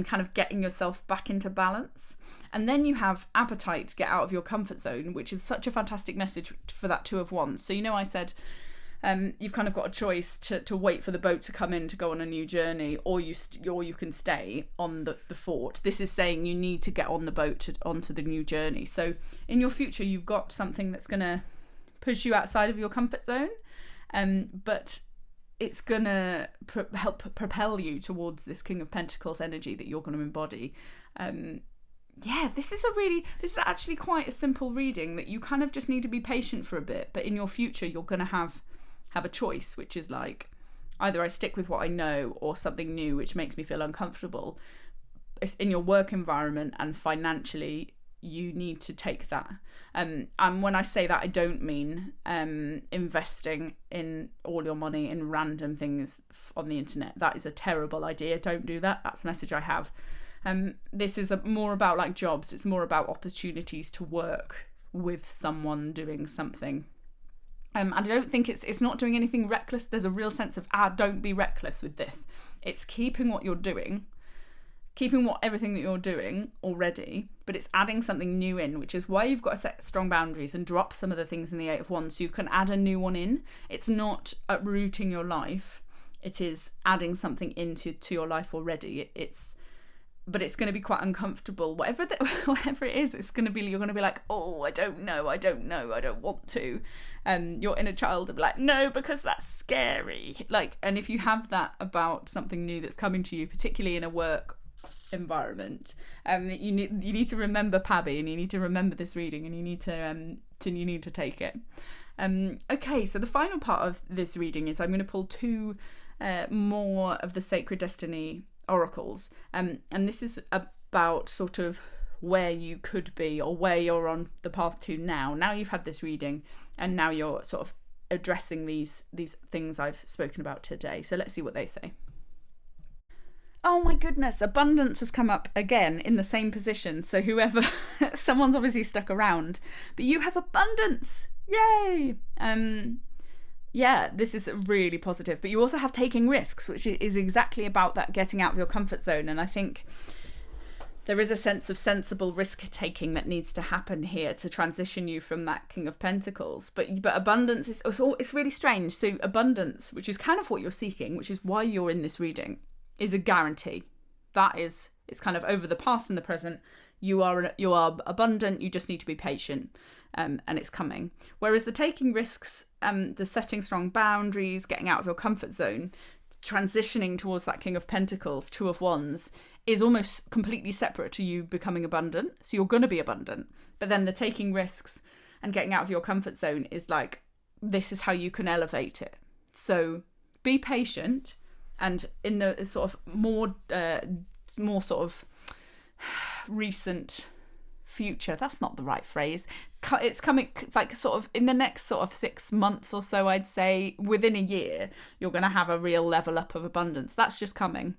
Speaker 1: kind of getting yourself back into balance. And then you have Appetite, get out of your comfort zone, which is such a fantastic message for that Two of Wands. So I said, you've kind of got a choice to wait for the boat to come in to go on a new journey, or you can stay on the fort. This is saying you need to get on the boat onto the new journey. So in your future, you've got something that's going to push you outside of your comfort zone, but it's going to help propel you towards this King of Pentacles energy that you're going to embody. This is actually quite a simple reading, that you kind of just need to be patient for a bit, but in your future you're going to have a choice, which is like, either I stick with what I know or something new which makes me feel uncomfortable. in your work environment and financially, you need to take that. And when I say that, I don't mean investing in all your money in random things on the internet. That is a terrible idea. Don't do that. That's the message I have. This is more about like jobs. It's more about opportunities to work with someone doing something. And I don't think it's not doing anything reckless. There's a real sense of, don't be reckless with this. It's keeping what you're doing, everything that you're doing already, but it's adding something new in, which is why you've got to set strong boundaries and drop some of the things in the Eight of Wands so you can add a new one in. It's not uprooting your life. It is adding something into your life already. But it's going to be quite uncomfortable. Whatever it is, it's going to be, you're going to be like, oh, I don't know, I don't want to. Your inner child will be like, no, because that's scary. And if you have that about something new that's coming to you, particularly in a work environment, you need to remember Pabby, and you need to remember this reading, and you need to take it. Okay, so the final part of this reading is I'm going to pull 2 more of the Sacred Destiny oracles, and this is about sort of where you could be or where you're on the path to now you've had this reading, and now you're sort of addressing these things I've spoken about today. So let's see what they say. Oh my goodness, abundance has come up again in the same position. So whoever, someone's obviously stuck around, but you have abundance. Yay! Yeah, this is really positive. But you also have taking risks, which is exactly about that getting out of your comfort zone. And I think there is a sense of sensible risk taking that needs to happen here to transition you from that King of Pentacles. But abundance is it's really strange. So abundance, which is kind of what you're seeking, which is why you're in this reading, is a guarantee. It's kind of over the past and the present. You are abundant. You just need to be patient, and it's coming. Whereas the taking risks, the setting strong boundaries, getting out of your comfort zone, transitioning towards that King of Pentacles, 2 of Wands, is almost completely separate to you becoming abundant. So you're going to be abundant, but then the taking risks and getting out of your comfort zone is like, this is how you can elevate it. So be patient, and in the sort of more sort of recent future, that's not the right phrase, it's coming, it's like sort of in the next sort of 6 months or so, I'd say within a year, you're going to have a real level up of abundance. That's just coming.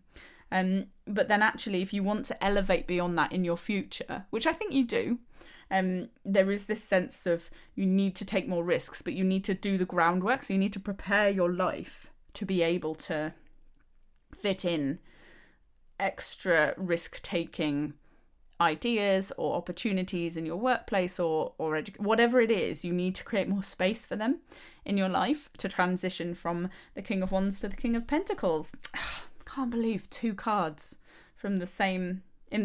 Speaker 1: But then actually, if you want to elevate beyond that in your future, which I think you do, there is this sense of you need to take more risks, but you need to do the groundwork. So you need to prepare your life to be able to fit in extra risk-taking ideas or opportunities in your workplace or whatever it is. You need to create more space for them in your life to transition from the King of Wands to the King of Pentacles. Can't believe 2 cards from in the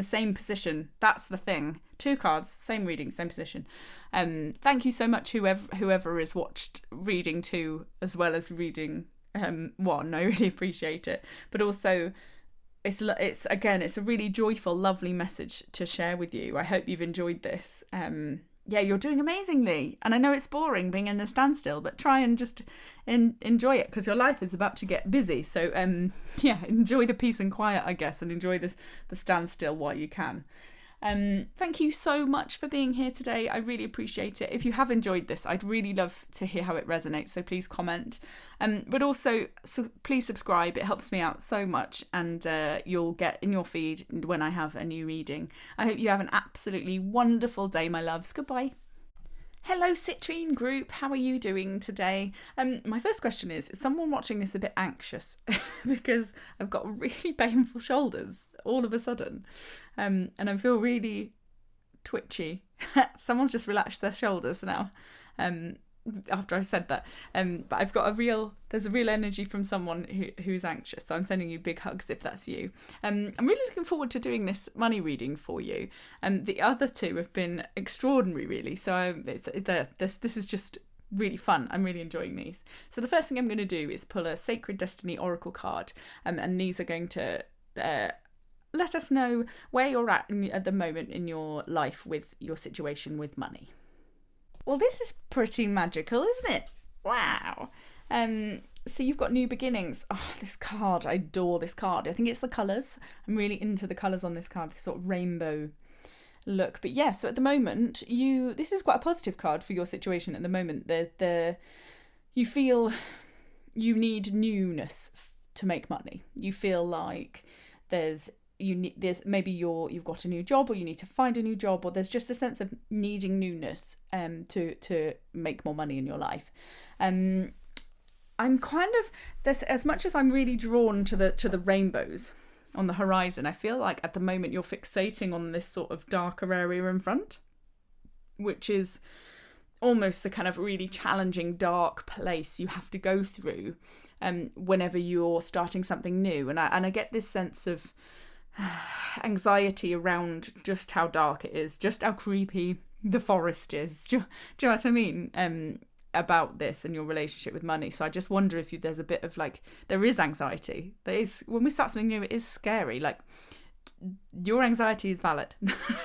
Speaker 1: same position. That's the thing. 2 cards, same reading, same position. Thank you so much, whoever has watched reading 2 as well as reading 1. I really appreciate it. But also, it's a really joyful, lovely message to share with you. I hope you've enjoyed this. Yeah, you're doing amazingly. And I know it's boring being in a standstill, but try and just enjoy it, because your life is about to get busy. So yeah, enjoy the peace and quiet, I guess, and enjoy the standstill while you can. Thank you so much for being here today. I really appreciate it. If you have enjoyed this, I'd really love to hear how it resonates. So please comment. But also, please subscribe. It helps me out so much, and you'll get in your feed when I have a new reading. I hope you have an absolutely wonderful day, my loves. Goodbye. Hello, Citrine group. How are you doing today? My first question is someone watching this a bit anxious? Because I've got really painful shoulders all of a sudden. And I feel really twitchy. Someone's just relaxed their shoulders now. After I've said that. But I've got there's a real energy from someone who's anxious. So I'm sending you big hugs if that's you. I'm really looking forward to doing this money reading for you. The other 2 have been extraordinary, really. So this is just really fun. I'm really enjoying these. So the first thing I'm going to do is pull a Sacred Destiny Oracle card. And these are going to let us know where you're at the moment in your life with your situation with money. Well, this is pretty magical, isn't it? Wow. so you've got new beginnings. Oh, this card, I adore this card. I think it's the colours. I'm really into the colours on this card, this sort of rainbow look. But yeah, so at the moment, this is quite a positive card for your situation at the moment. You feel you need newness to make money. You feel like maybe you've got a new job, or you need to find a new job, or there's just a sense of needing newness to make more money in your life. I'm kind of this, as much as I'm really drawn to the rainbows on the horizon, I feel like at the moment you're fixating on this sort of darker area in front, which is almost the kind of really challenging dark place you have to go through whenever you're starting something new. And I get this sense of anxiety around just how dark it is, just how creepy the forest is. Do you know what I mean? About this and your relationship with money. So I just wonder if there's a bit of there is anxiety. There is, when we start something new, it is scary. Your anxiety is valid.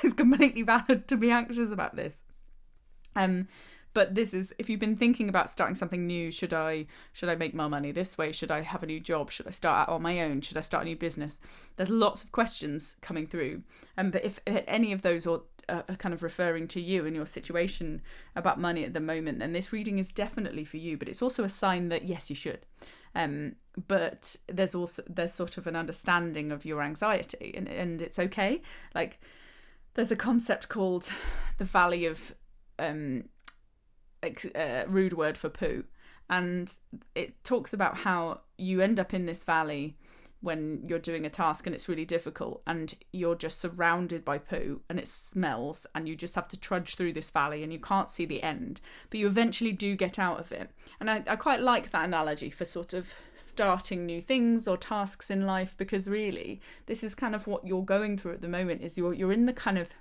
Speaker 1: It's completely valid to be anxious about this. But this is, if you've been thinking about starting something new, should I make more money this way? Should I have a new job? Should I start out on my own? Should I start a new business? There's lots of questions coming through. But if any of those are kind of referring to you and your situation about money at the moment, then this reading is definitely for you. But it's also a sign that yes, you should. But there's sort of an understanding of your anxiety, and it's okay. There's a concept called the Valley of rude word for poo, and it talks about how you end up in this valley when you're doing a task and it's really difficult, and you're just surrounded by poo and it smells, and you just have to trudge through this valley and you can't see the end, but you eventually do get out of it. And I quite like that analogy for sort of starting new things or tasks in life, because really this is kind of what you're going through at the moment, is you're in the kind of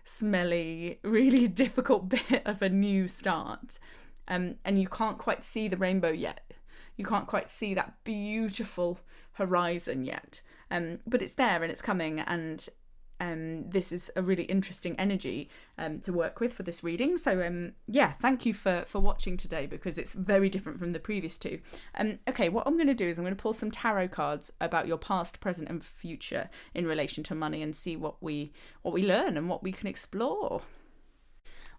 Speaker 1: smelly, really difficult bit of a new start, and you can't quite see the rainbow yet. You can't quite see that beautiful horizon yet, but it's there and it's coming, and this is a really interesting energy to work with for this reading. So thank you for watching today, because it's very different from the previous two. Okay, what I'm going to do is I'm going to pull some tarot cards about your past, present and future in relation to money, and see what we learn and what we can explore.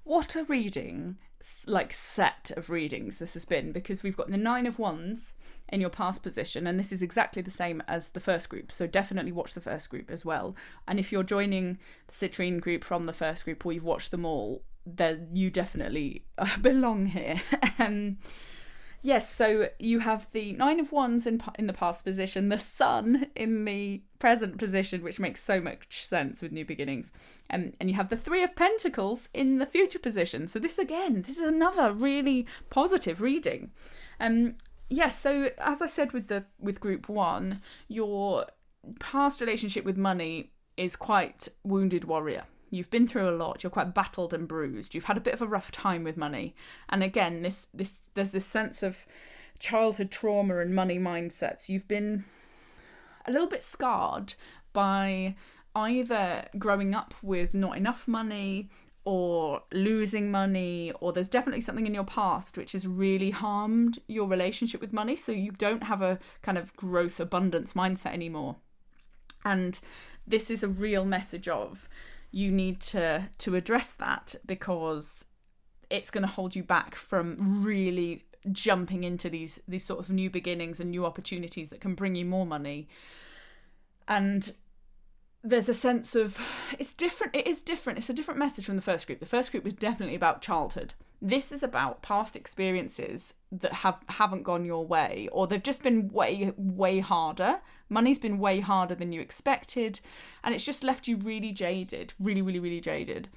Speaker 1: What a reading, set of readings this has been, because we've got the 9 of Wands in your past position, and this is exactly the same as the first group, so definitely watch the first group as well. And if you're joining the Citrine group from the first group, or you've watched them all, then you definitely belong here. Yes, so you have the 9 of Wands in the past position, the Sun in the present position, which makes so much sense with new beginnings. And you have the 3 of Pentacles in the future position. So this is another really positive reading. Yes, so as I said with group 1, your past relationship with money is quite wounded warrior. You've been through a lot. You're quite battled and bruised. You've had a bit of a rough time with money. And again, there's this sense of childhood trauma and money mindsets. You've been a little bit scarred by either growing up with not enough money, or losing money, or there's definitely something in your past which has really harmed your relationship with money. So you don't have a kind of growth abundance mindset anymore. And this is a real message of, you need to address that, because it's going to hold you back from really jumping into these sort of new beginnings and new opportunities that can bring you more money. And there's a sense of, it's different. It is different. It's a different message from the first group. The first group was definitely about childhood. This is about past experiences that haven't gone your way, or they've just been way harder. Money's been way harder than you expected, and it's just left you really jaded, really jaded.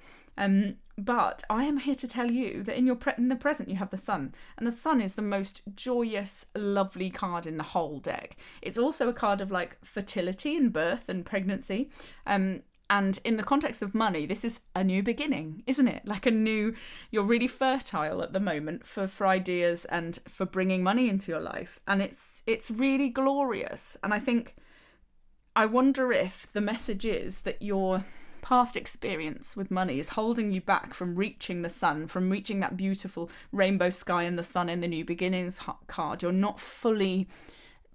Speaker 1: But I am here to tell you that in the present you have the Sun, and the Sun is the most joyous, lovely card in the whole deck. It's also a card of fertility and birth and pregnancy. And in the context of money, this is a new beginning, isn't it? You're really fertile at the moment for ideas and for bringing money into your life. And it's really glorious. And I wonder if the message is that you're past experience with money is holding you back from reaching the sun, from reaching that beautiful rainbow sky and the sun in the New Beginnings card. You're not fully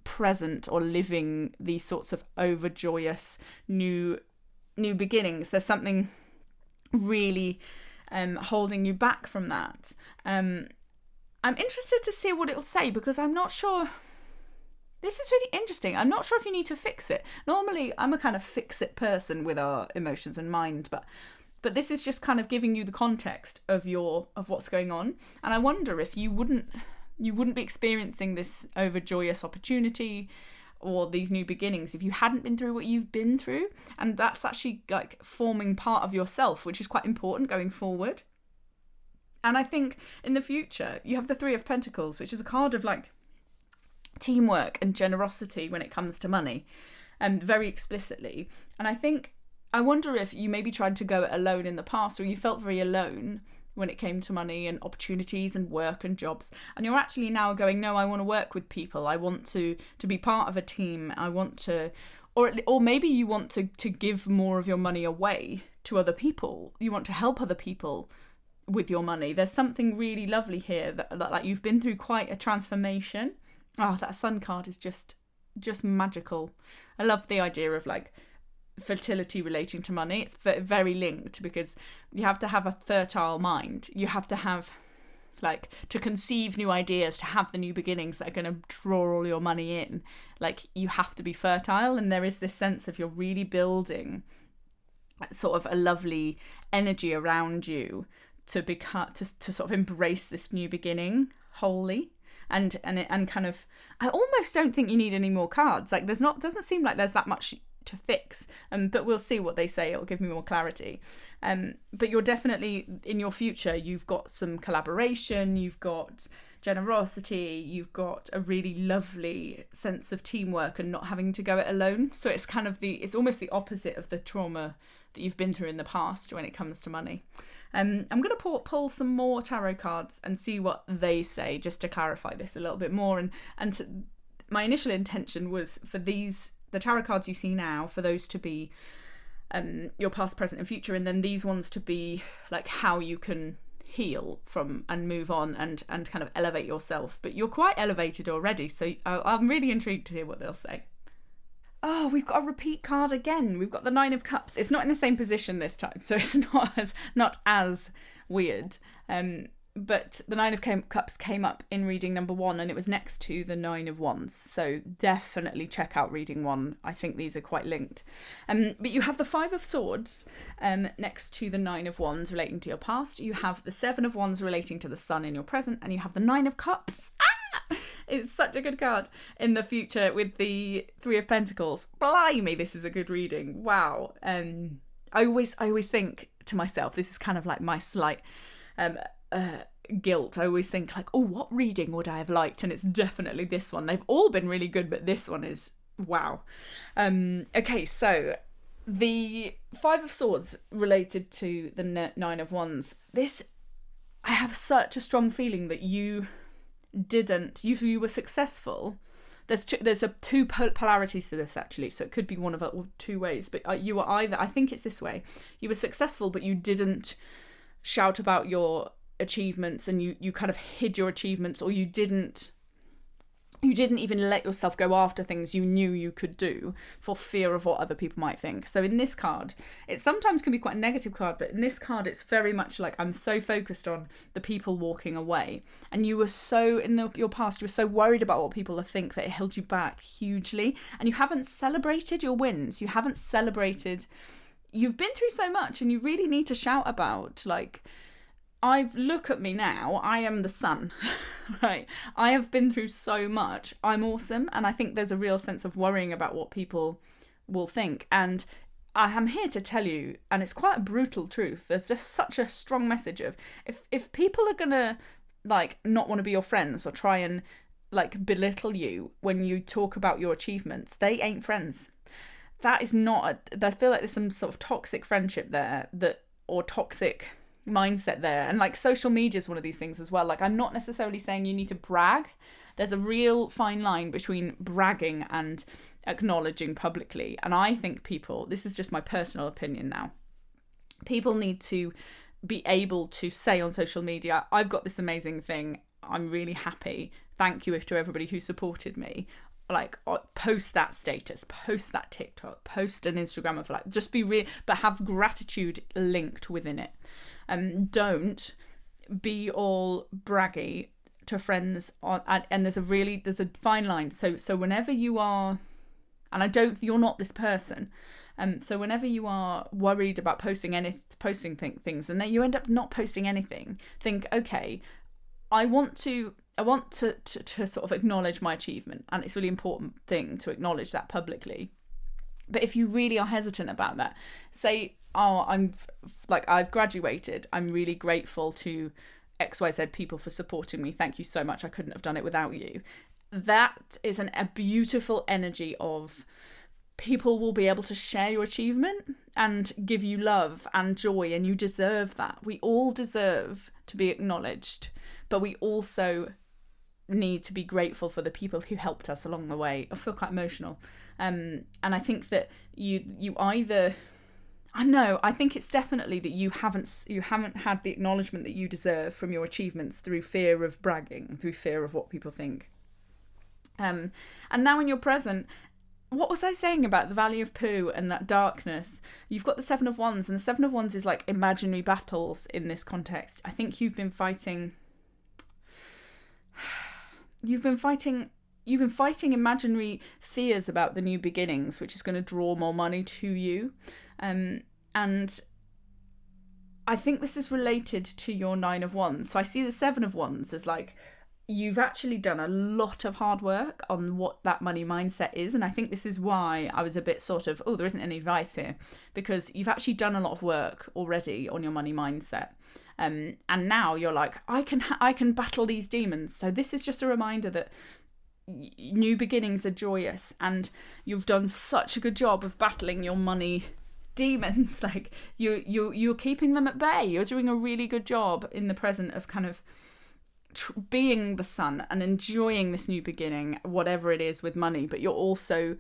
Speaker 1: present or living these sorts of overjoyous new beginnings. There's something really holding you back from that. I'm interested to see what it'll say, because I'm not sure. This is really interesting. I'm not sure if you need to fix it. Normally, I'm a kind of fix-it person with our emotions and mind, but this is just kind of giving you the context of what's going on. And I wonder if you wouldn't be experiencing this overjoyous opportunity or these new beginnings if you hadn't been through what you've been through. And that's actually like forming part of yourself, which is quite important going forward. And I think in the future, you have the Three of Pentacles, which is a card of like teamwork and generosity when it comes to money, very explicitly. And I wonder if you maybe tried to go it alone in the past, or you felt very alone when it came to money and opportunities and work and jobs, and you're actually now going, no, I want to work with people, I want to be part of a team, I want to, or maybe you want to give more of your money away to other people, you want to help other people with your money. There's something really lovely here that like you've been through quite a transformation. Oh, that sun card is just magical. I love the idea of like fertility relating to money. It's very linked, because you have to have a fertile mind. You have to have like to conceive new ideas, to have the new beginnings that are going to draw all your money in. Like you have to be fertile, and there is this sense of you're really building sort of a lovely energy around you to sort of embrace this new beginning wholly. And kind of, I almost don't think you need any more cards. Like doesn't seem like there's that much to fix, but we'll see what they say. It'll give me more clarity. But you're definitely, in your future, you've got some collaboration, you've got generosity, you've got a really lovely sense of teamwork and not having to go it alone. So it's kind of it's almost the opposite of the trauma that you've been through in the past when it comes to money. I'm going to pull some more tarot cards and see what they say, just to clarify this a little bit more. And my initial intention was for the tarot cards you see now, for those to be your past, present and future, and then these ones to be like how you can heal from and move on and kind of elevate yourself. But you're quite elevated already, so I'm really intrigued to hear what they'll say. Oh, we've got a repeat card again. We've got the Nine of Cups. It's not in the same position this time, so it's not as weird. But the Nine of Cups came up in reading number 1, and it was next to the Nine of Wands. So definitely check out reading 1. I think these are quite linked. But you have the Five of Swords next to the Nine of Wands relating to your past. You have the Seven of Wands relating to the Sun in your present, and you have the Nine of Cups. It's such a good card in the future with the Three of Pentacles. Blimey, this is a good reading. Wow. I always think to myself, this is kind of like my slight guilt. I always think like, oh, what reading would I have liked? And it's definitely this one. They've all been really good, but this one is wow. Okay, so the Five of Swords related to the Nine of Wands. This, I have such a strong feeling that you were successful. There's two polarities to this, actually, so it could be one of two ways, but you were either, I think it's this way, you were successful but you didn't shout about your achievements, and you kind of hid your achievements, or you didn't even let yourself go after things you knew you could do for fear of what other people might think. So in this card, it sometimes can be quite a negative card, but in this card, it's very much like, I'm so focused on the people walking away. And you were so, your past, you were so worried about what people think that it held you back hugely. And you haven't celebrated your wins. You haven't celebrated, you've been through so much, and you really need to shout about, like, look at me now, I am the sun, right? I have been through so much, I'm awesome, and I think there's a real sense of worrying about what people will think. And I am here to tell you, and it's quite a brutal truth, there's just such a strong message of, if people are gonna, like, not want to be your friends or try and, like, belittle you when you talk about your achievements, they ain't friends. That is not, I feel like there's some sort of toxic friendship there, or toxic mindset there. And like social media is one of these things as well. Like, I'm not necessarily saying you need to brag. There's a real fine line between bragging and acknowledging publicly. And I think people, this is just my personal opinion now, People need to be able to say on social media, I've got this amazing thing, I'm really happy, thank you to everybody who supported me. Like, post that status, post that TikTok, post an Instagram of like, just be real, but have gratitude linked within it. Don't be all braggy to friends on, and there's a fine line. So whenever you are, and you're not this person. So whenever you are worried about posting things, and then you end up not posting anything, think, okay, I want to sort of acknowledge my achievement, and it's a really important thing to acknowledge that publicly. But if you really are hesitant about that, say, oh, I've graduated, I'm really grateful to XYZ people for supporting me, thank you so much, I couldn't have done it without you. That is a beautiful energy of people will be able to share your achievement and give you love and joy, and you deserve that. We all deserve to be acknowledged, but we also need to be grateful for the people who helped us along the way. I feel quite emotional. And I think that you either, I think it's definitely that you haven't had the acknowledgement that you deserve from your achievements through fear of bragging, through fear of what people think. And now in your present, what was I saying about the Valley of Pooh and that darkness? You've got the Seven of Wands, and the Seven of Wands is like imaginary battles in this context. I think you've been fighting imaginary fears about the new beginnings, which is going to draw more money to you. And I think this is related to your Nine of Wands. So I see the Seven of Wands as like, you've actually done a lot of hard work on what that money mindset is. And I think this is why I was a bit sort of, there isn't any advice here, because you've actually done a lot of work already on your money mindset. And now you're like, I can battle these demons. So this is just a reminder that new beginnings are joyous, and you've done such a good job of battling your money demons. Like you're keeping them at bay. You're doing a really good job in the present of kind of being the sun and enjoying this new beginning, whatever it is with money. But you're also,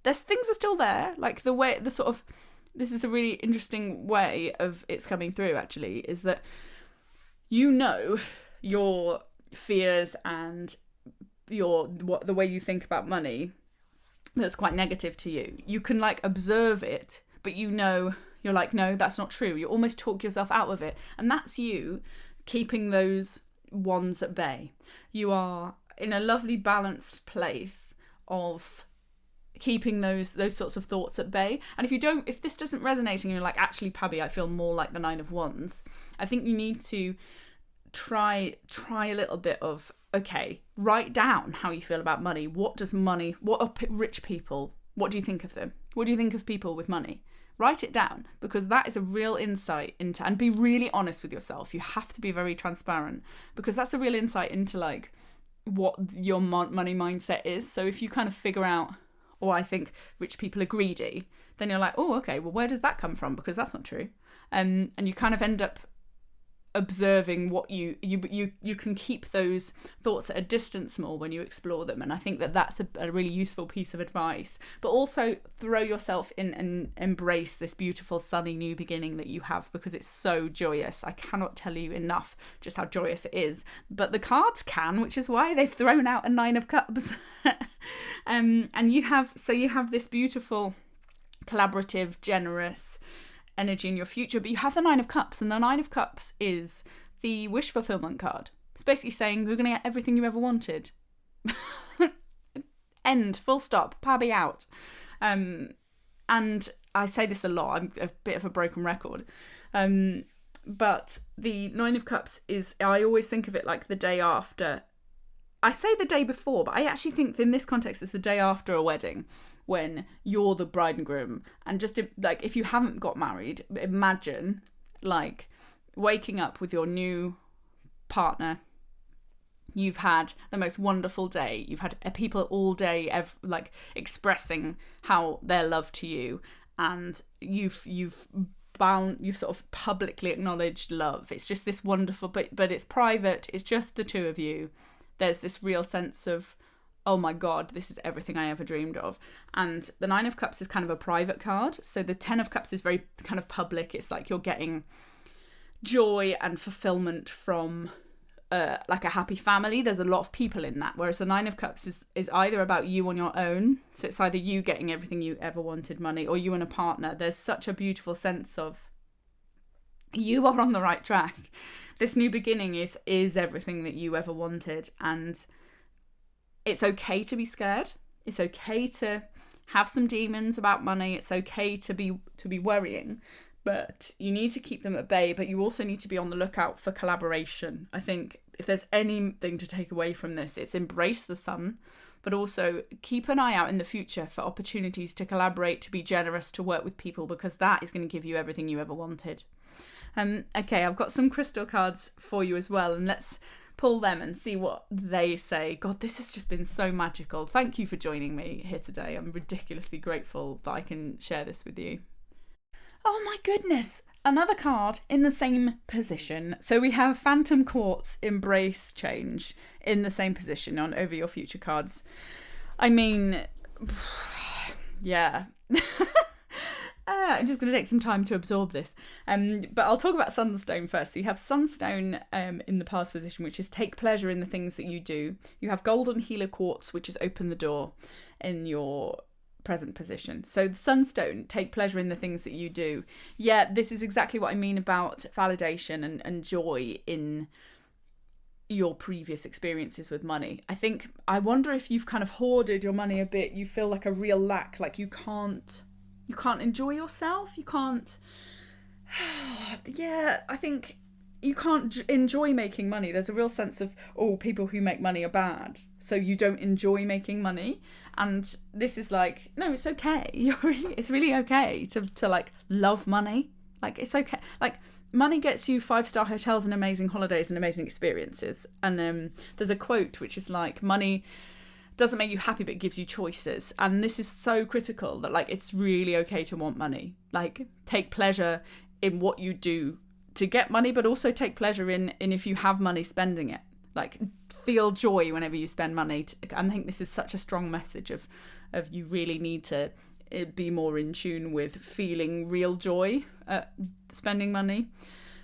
Speaker 1: things are still there. Like this is a really interesting way of it's coming through, actually, is that your fears and the way you think about money that's quite negative to you. You can like observe it, but you're like, no, that's not true. You almost talk yourself out of it. And that's you keeping those wands at bay. You are in a lovely balanced place of keeping those sorts of thoughts at bay. And if this doesn't resonate and you're like, actually, Pabby, I feel more like the Nine of Wands, I think you need to try a little bit of, okay, write down how you feel about money. What are rich people? What do you think of them? What do you think of people with money? Write it down, because that is a real insight into, and be really honest with yourself. You have to be very transparent, because that's a real insight into like what your money mindset is. So if you kind of figure out, I think rich people are greedy, then you're like, oh, okay, well, where does that come from? Because that's not true. And you kind of end up observing what you can keep those thoughts at a distance more when you explore them. And I think that's a really useful piece of advice. But also throw yourself in and embrace this beautiful sunny new beginning that you have, because it's so joyous. I cannot tell you enough just how joyous it is. But the cards can, which is why they've thrown out a Nine of Cups. And you have this beautiful collaborative, generous energy in your future, but you have the Nine of Cups, and the Nine of Cups is the wish fulfillment card. It's basically saying you're going to get everything you ever wanted. End, full stop, Pabby out. And I say this a lot, I'm a bit of a broken record. But the Nine of Cups is, I always think of it like the day after. I say the day before, but I actually think in this context it's the day after a wedding, when you're the bride and groom. And just like, if you haven't got married, imagine like waking up with your new partner. You've had the most wonderful day. You've had people all day like expressing how their love to you, and you've sort of publicly acknowledged love. It's just this wonderful, but it's private. It's just the two of you. There's this real sense of oh my God, this is everything I ever dreamed of. And the Nine of Cups is kind of a private card. So the Ten of Cups is very kind of public. It's like you're getting joy and fulfillment from like a happy family. There's a lot of people in that. Whereas the Nine of Cups is either about you on your own. So it's either you getting everything you ever wanted, money, or you and a partner. There's such a beautiful sense of you are on the right track. This new beginning is everything that you ever wanted. And it's okay to be scared. It's okay to have some demons about money. It's okay to be worrying. But you need to keep them at bay, but you also need to be on the lookout for collaboration. I think if there's anything to take away from this, it's embrace the sun, but also keep an eye out in the future for opportunities to collaborate, to be generous, to work with people, because that is going to give you everything you ever wanted. Okay, I've got some crystal cards for you as well, and let's pull them and see what they say. God, this has just been so magical. Thank you for joining me here today. I'm ridiculously grateful that I can share this with you. Oh my goodness, another card in the same position. So we have Phantom Quartz, Embrace Change in the same position on over your future cards. I mean, yeah. I'm just going to take some time to absorb this. But I'll talk about Sunstone first. So you have Sunstone in the past position, which is take pleasure in the things that you do. You have Golden Healer Quartz, which is open the door in your present position. So the Sunstone, take pleasure in the things that you do. Yeah, this is exactly what I mean about validation and joy in your previous experiences with money. I wonder if you've kind of hoarded your money a bit. You feel like a real lack, like you can't enjoy yourself. You can't I think you can't enjoy making money. There's a real sense of, people who make money are bad, so you don't enjoy making money. And this is like, no, it's okay. It's really okay to like love money. Like, it's okay. Like, money gets you 5-star hotels and amazing holidays and amazing experiences. And there's a quote which is like, money doesn't make you happy, but it gives you choices. And this is so critical that like it's really okay to want money. Like, take pleasure in what you do to get money, but also take pleasure in if you have money, spending it. Like, feel joy whenever you spend money. I think this is such a strong message of you really need to be more in tune with feeling real joy at spending money.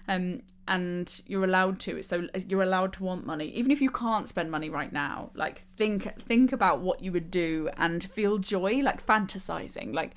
Speaker 1: And you're allowed to. So you're allowed to want money, even if you can't spend money right now. Like, think about what you would do and feel joy, like fantasizing. Like,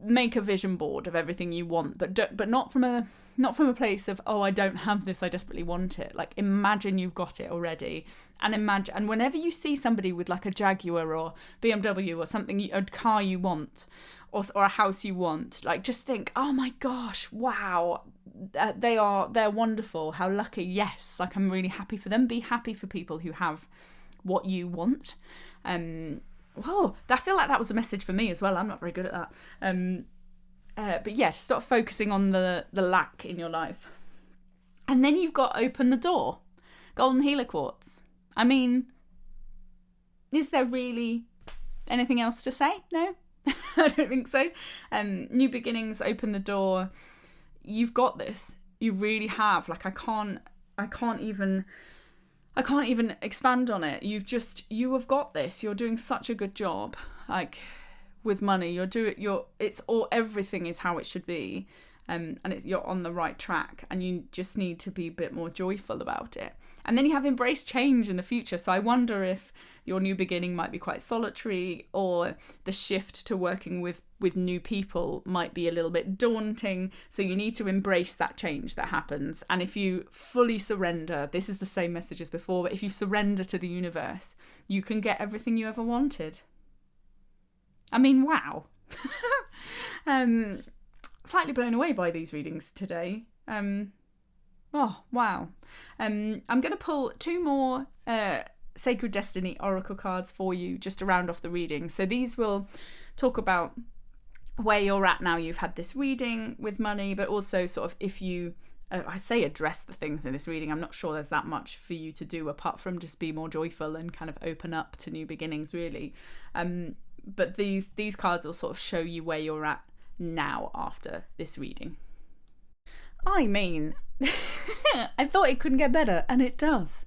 Speaker 1: make a vision board of everything you want, but not from a place of, I don't have this, I desperately want it. Like, imagine you've got it already, and whenever you see somebody with like a Jaguar or BMW or something, a car you want, or a house you want, like, just think, oh my gosh, wow, they're wonderful, how lucky. Yes, like, I'm really happy for them. Be happy for people who have what you want. Well, I feel like that was a message for me as well. I'm not very good at that. But yes, stop focusing on the lack in your life. And then you've got Open the Door, Golden Healer Quartz. I mean, is there really anything else to say? No, I don't think so. New beginnings, open the door. You've got this. You really have. Like, I can't even expand on it. You have got this. You're doing such a good job. Like, with money, everything is how it should be. And you're on the right track, and you just need to be a bit more joyful about it. And then you have embrace change in the future. So I wonder if your new beginning might be quite solitary, or the shift to working with new people might be a little bit daunting. So you need to embrace that change that happens. And if you fully surrender, this is the same message as before, but if you surrender to the universe, you can get everything you ever wanted. I mean, wow. Slightly blown away by these readings today. Oh, wow. I'm going to pull 2 more Sacred Destiny Oracle cards for you just to round off the reading. So these will talk about where you're at now. You've had this reading with money, but also sort of if you, I say address the things in this reading. I'm not sure there's that much for you to do apart from just be more joyful and kind of open up to new beginnings, really. But these cards will sort of show you where you're at now after this reading. I mean, I thought it couldn't get better, and it does.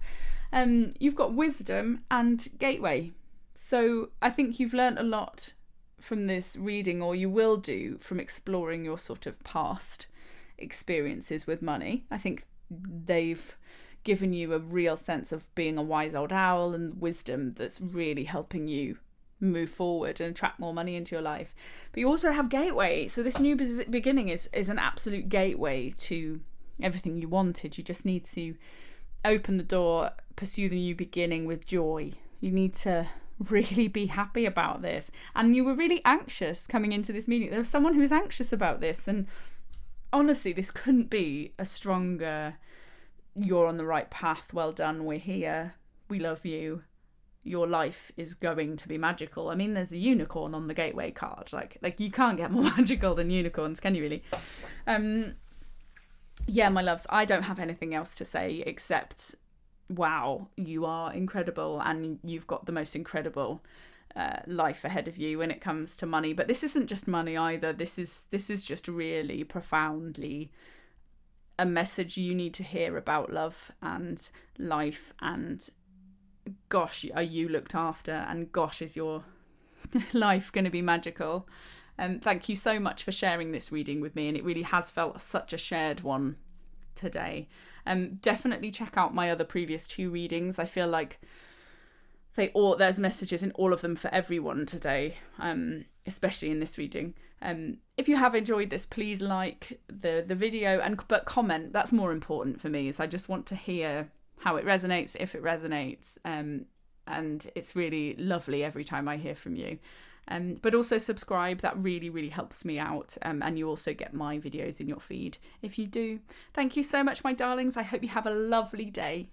Speaker 1: You've got Wisdom and Gateway. So I think you've learnt a lot from this reading, or you will do from exploring your sort of past experiences with money. I think they've given you a real sense of being a wise old owl and wisdom that's really helping you move forward and attract more money into your life. But you also have gateway. So this new beginning is an absolute gateway to everything you wanted. You just need to open the door, pursue the new beginning with joy. You need to really be happy about this. And you were really anxious coming into this meeting. There was someone who was anxious about this, and honestly, this couldn't be a stronger, you're on the right path, well done, we're here, we love you, your life is going to be magical. I mean, there's a unicorn on the gateway card. Like you can't get more magical than unicorns, can you really? Yeah, my loves, I don't have anything else to say except, wow, you are incredible, and you've got the most incredible life ahead of you when it comes to money. But this isn't just money either. This is just really profoundly a message you need to hear about love and life, and gosh, are you looked after, and gosh, is your life going to be magical. Thank you so much for sharing this reading with me, and it really has felt such a shared one today. Definitely check out my other previous 2 readings. I feel like there's messages in all of them for everyone today, especially in this reading. If you have enjoyed this, please like the video but comment. That's more important for me, is I just want to hear how it resonates, if it resonates, and it's really lovely every time I hear from you. But also subscribe, that really, really helps me out, and you also get my videos in your feed if you do. Thank you so much, my darlings. I hope you have a lovely day.